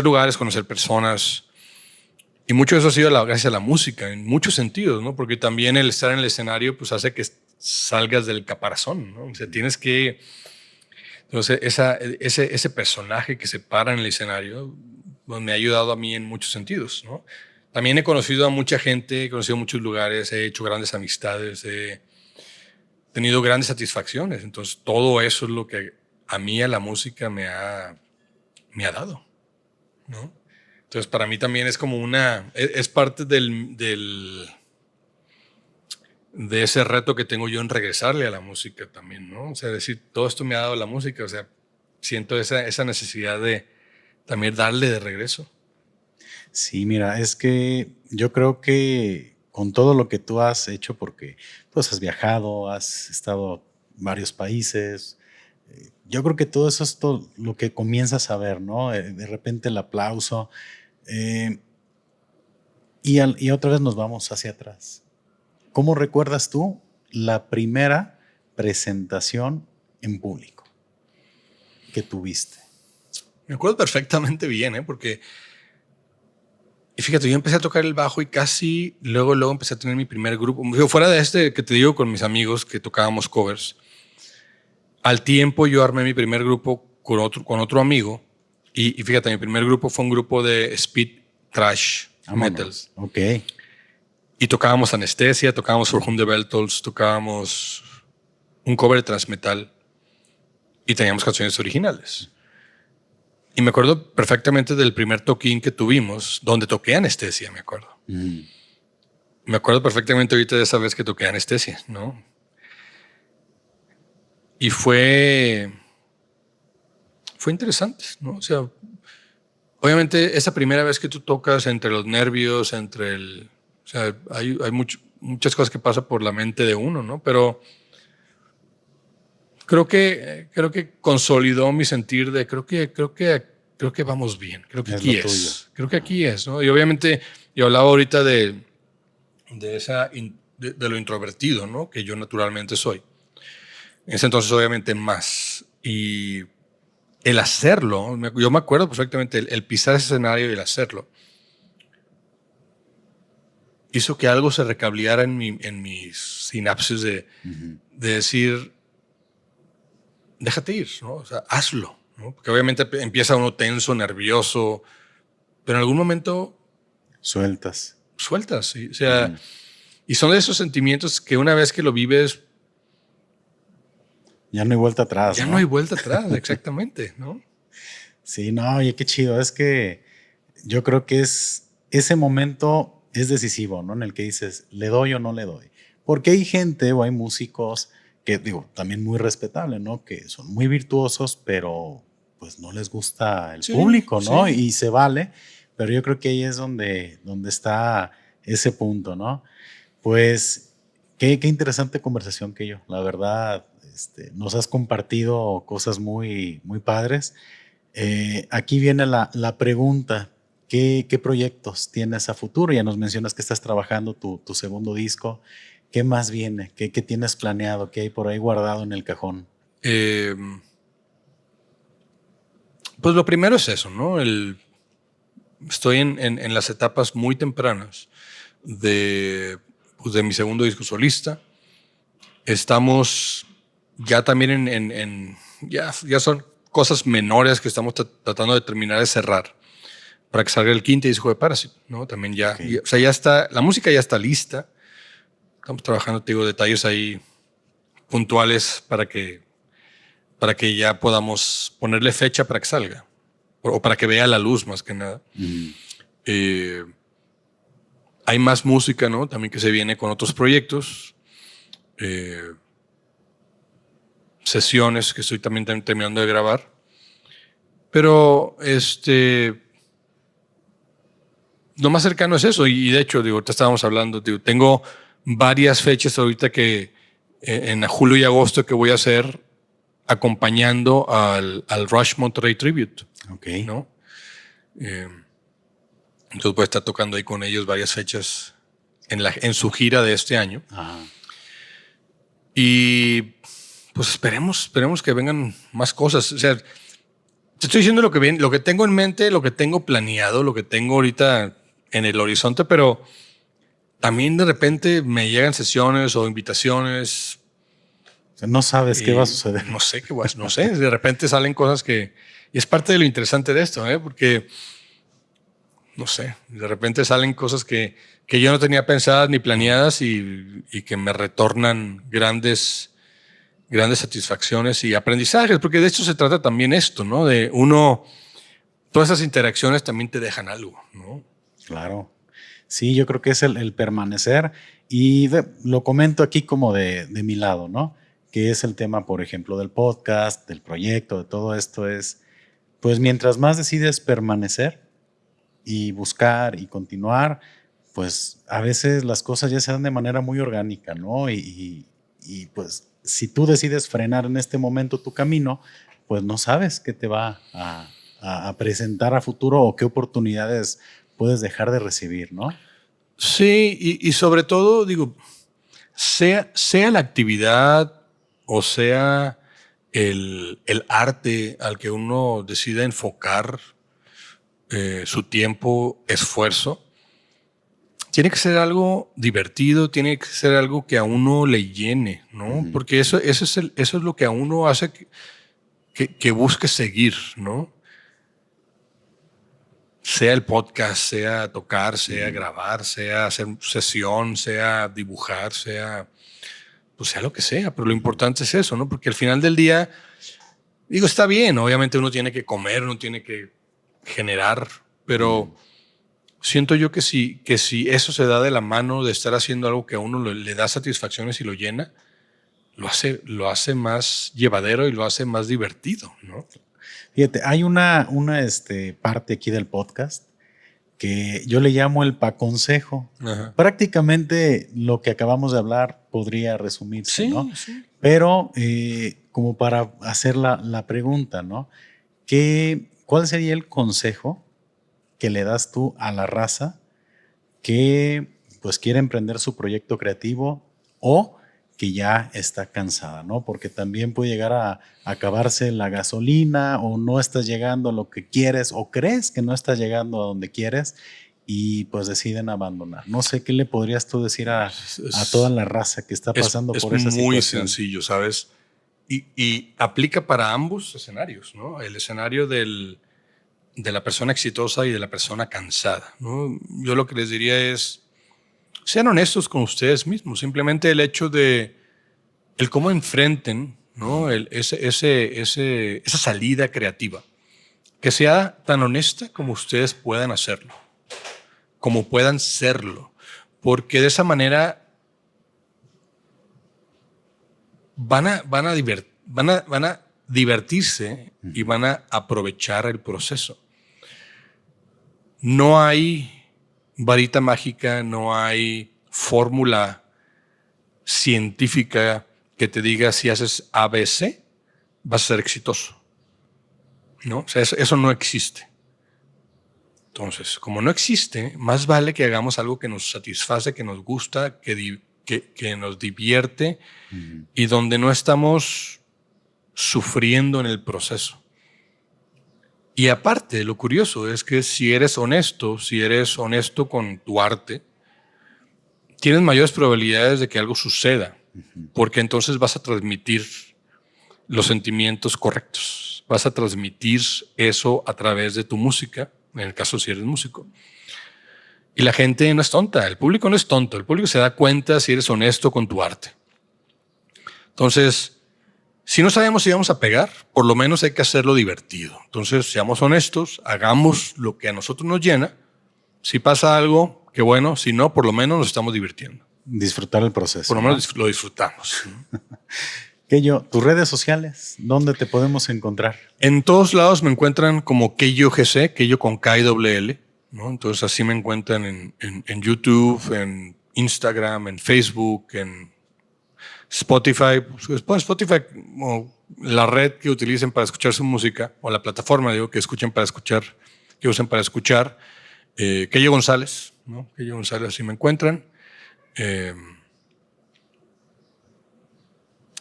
lugares, conocer personas. Y mucho de eso ha sido gracias a la música, en muchos sentidos, ¿no? Porque también el estar en el escenario pues hace que salgas del caparazón, ¿no? O sea, tienes que... Entonces, ese personaje que se para en el escenario pues, me ha ayudado a mí en muchos sentidos, ¿no? También he conocido a mucha gente, he conocido muchos lugares, he hecho grandes amistades, he tenido grandes satisfacciones. Entonces, todo eso es lo que a mí a la música me ha dado, ¿no? Entonces, para mí también es como es parte de ese reto que tengo yo en regresarle a la música también, ¿no? O sea, decir, todo esto me ha dado la música, o sea, siento esa necesidad de también darle de regreso. Sí, mira, es que yo creo que con todo lo que tú has hecho, porque pues has viajado, has estado en varios países, yo creo que todo eso es todo lo que comienzas a ver, ¿no? De repente el aplauso. eh, y otra vez nos vamos hacia atrás. ¿Cómo recuerdas tú la primera presentación en público que tuviste? Me acuerdo perfectamente bien, ¿eh? Porque, y fíjate, yo empecé a tocar el bajo y casi luego empecé a tener mi primer grupo. Fuera de este que te digo con mis amigos que tocábamos covers, al tiempo yo armé mi primer grupo con otro amigo y fíjate, mi primer grupo fue un grupo de speed thrash metal. Ok. Y tocábamos Anestesia, tocábamos For Whom the Bell Tolls, tocábamos un cover de Transmetal y teníamos canciones originales. Y me acuerdo perfectamente del primer toquín que tuvimos, donde toqué Anestesia, me acuerdo. Me acuerdo perfectamente ahorita de esa vez que toqué Anestesia, ¿no? Y fue interesante, ¿no? O sea, obviamente esa primera vez que tú tocas entre los nervios, o sea, hay muchas cosas que pasan por la mente de uno, ¿no? Pero creo que consolidó mi sentir de creo que vamos bien, creo que aquí es. Creo que aquí es, ¿no? Y obviamente yo hablaba ahorita de lo introvertido, ¿no? Que yo naturalmente soy. En ese entonces obviamente más. Y el hacerlo, yo me acuerdo perfectamente, el pisar ese escenario y el hacerlo, hizo que algo se recableara en mis sinapsis de decir, déjate ir, ¿no? O sea, hazlo, ¿no? Porque obviamente empieza uno tenso, nervioso, pero en algún momento sueltas, ¿sí? O sea, y son de esos sentimientos que una vez que lo vives, ya no hay vuelta atrás. Ya no hay vuelta atrás, exactamente, ¿no? Sí, no, oye, qué chido. Es que yo creo que ese momento es decisivo, ¿no? En el que dices, ¿le doy o no le doy? Porque hay gente o hay músicos que, digo, también muy respetable, ¿no? Que son muy virtuosos, pero pues no les gusta el público, ¿no? Sí. Y se vale, pero yo creo que ahí es donde está ese punto, ¿no? Pues qué interesante conversación que yo, la verdad, nos has compartido cosas muy, muy padres. Aquí viene la pregunta, ¿qué proyectos tienes a futuro? Ya nos mencionas que estás trabajando tu segundo disco. ¿Qué más viene? ¿Qué tienes planeado? ¿Qué hay por ahí guardado en el cajón? Pues lo primero es eso, ¿no? Estoy en las etapas muy tempranas de mi segundo disco solista. Estamos ya también ya son cosas menores que estamos tratando de terminar de cerrar para que salga el quinto disco de Parasite, ¿no? También o sea, ya está, la música ya está lista. Estamos trabajando, te digo, detalles ahí puntuales para que ya podamos ponerle fecha para que salga o para que vea la luz más que nada. Hay más música, ¿no? También que se viene con otros proyectos. Sesiones que estoy también terminando de grabar. Pero lo más cercano es eso. Y de hecho, ahorita estábamos hablando, tengo varias fechas ahorita que en julio y agosto que voy a hacer acompañando al Rush Monterrey Tribute. Ok. ¿No? Entonces voy a estar tocando ahí con ellos varias fechas en su gira de este año. Ajá. Y pues esperemos que vengan más cosas. O sea, te estoy diciendo lo que tengo en mente, lo que tengo planeado, lo que tengo ahorita en el horizonte, pero también de repente me llegan sesiones o invitaciones. O sea, no sabes qué va a suceder. No sé no sé. De repente salen cosas y es parte de lo interesante de esto, porque no sé, de repente salen cosas que yo no tenía pensadas ni planeadas y que me retornan grandes satisfacciones y aprendizajes, porque de hecho se trata también esto, ¿no? De todas esas interacciones también te dejan algo, ¿no? Claro. Sí, yo creo que es el permanecer y lo comento aquí como de mi lado, ¿no? Que es el tema, por ejemplo, del podcast, del proyecto, de todo esto es, pues mientras más decides permanecer y buscar y continuar, pues a veces las cosas ya se dan de manera muy orgánica, ¿no? Y pues si tú decides frenar en este momento tu camino, pues no sabes qué te va a presentar a futuro o qué oportunidades puedes dejar de recibir, ¿no? Sí, y sobre todo, digo, sea la actividad o sea el arte al que uno decida enfocar su tiempo, esfuerzo, tiene que ser algo divertido, tiene que ser algo que a uno le llene, ¿no? Uh-huh. Porque eso es lo que a uno hace que busque seguir, ¿no? Sea el podcast, sea tocar, sea grabar, sea hacer sesión, sea dibujar, sea lo que sea, pero lo importante es eso, ¿no? Porque al final del día, digo, está bien, obviamente uno tiene que comer, uno tiene que generar, pero siento yo que si eso se da de la mano de estar haciendo algo que a uno le da satisfacciones y lo llena, lo hace más llevadero y lo hace más divertido, ¿no? Fíjate, hay una parte aquí del podcast que yo le llamo el paconsejo. Ajá. Prácticamente lo que acabamos de hablar podría resumirse, sí, ¿no? Sí. Pero como para hacer la pregunta, ¿no? ¿Cuál sería el consejo que le das tú a la raza que pues quiere emprender su proyecto creativo o que ya está cansada, ¿no? Porque también puede llegar a acabarse la gasolina o no estás llegando a lo que quieres o crees que no estás llegando a donde quieres y pues deciden abandonar. No sé qué le podrías tú decir a toda la raza que está pasando por esa situación. Es muy sencillo, ¿sabes? Y aplica para ambos escenarios, ¿no? El escenario de la persona exitosa y de la persona cansada, ¿no? Yo lo que les diría es, sean honestos con ustedes mismos. Simplemente el hecho de el cómo enfrenten, ¿no? Esa salida creativa. Que sea tan honesta como ustedes puedan hacerlo. Como puedan serlo. Porque de esa manera van a divertirse y van a aprovechar el proceso. No hay varita mágica, no hay fórmula científica que te diga si haces ABC, vas a ser exitoso. ¿No? O sea, eso no existe. Entonces, como no existe, más vale que hagamos algo que nos satisface, que nos gusta, que nos divierte y donde no estamos sufriendo en el proceso. Y aparte, lo curioso es que si eres honesto con tu arte, tienes mayores probabilidades de que algo suceda, porque entonces vas a transmitir los sentimientos correctos, vas a transmitir eso a través de tu música, en el caso si eres músico. Y la gente no es tonta, el público no es tonto, el público se da cuenta si eres honesto con tu arte. Entonces, si no sabemos si vamos a pegar, por lo menos hay que hacerlo divertido. Entonces, seamos honestos, hagamos lo que a nosotros nos llena Si pasa algo, qué bueno. Si no, por lo menos nos estamos divirtiendo. Disfrutar el proceso. Por lo menos lo disfrutamos. Keyo, tus redes sociales, ¿dónde te podemos encontrar? En todos lados me encuentran como Keyo GC, Keyo con K-I-L-L, ¿no? Entonces así me encuentran en YouTube, en Instagram, en Facebook, en Spotify. Pues, Spotify, o la red que utilicen para escuchar su música, o la plataforma, digo, que usen para escuchar. Keyo González, ¿no? Keyo González, así me encuentran.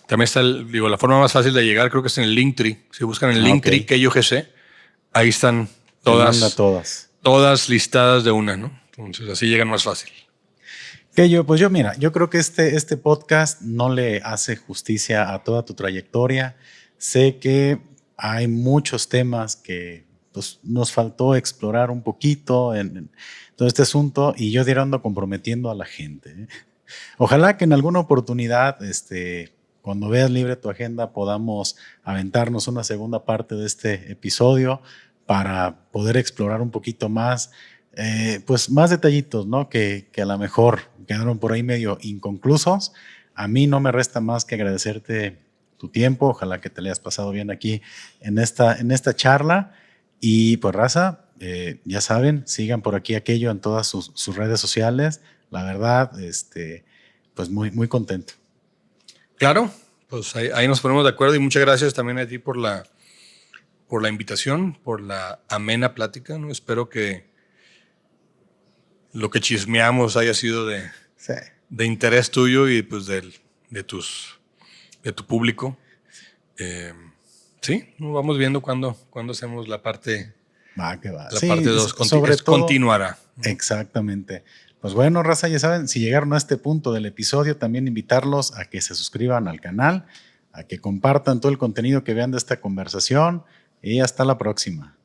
También está, la forma más fácil de llegar, creo que es en el Linktree. Si buscan el Linktree Keyo GC, ahí están todas listadas de una, ¿no? Entonces así llegan más fácil. Keyo, pues yo creo que este podcast no le hace justicia a toda tu trayectoria. Sé que hay muchos temas que pues, nos faltó explorar un poquito en todo este asunto y yo ando comprometiendo a la gente, ¿eh? Ojalá que en alguna oportunidad, cuando veas libre tu agenda, podamos aventarnos una segunda parte de este episodio para poder explorar un poquito más, pues más detallitos, ¿no? Que a lo mejor quedaron por ahí medio inconclusos. A mí no me resta más que agradecerte tu tiempo. Ojalá que te le hayas pasado bien aquí en esta charla. Y pues raza, ya saben, sigan por aquí a Keyo en todas sus redes sociales. La verdad, pues muy, muy contento. Claro, pues ahí nos ponemos de acuerdo y muchas gracias también a ti por la invitación, por la amena plática, ¿no? Espero que lo que chismeamos haya sido de interés tuyo y pues de tu público. Sí, vamos viendo cuándo hacemos la parte. Va, que va. La parte 2 continuará. Exactamente. Pues bueno, raza, ya saben, si llegaron a este punto del episodio, también invitarlos a que se suscriban al canal, a que compartan todo el contenido que vean de esta conversación y hasta la próxima.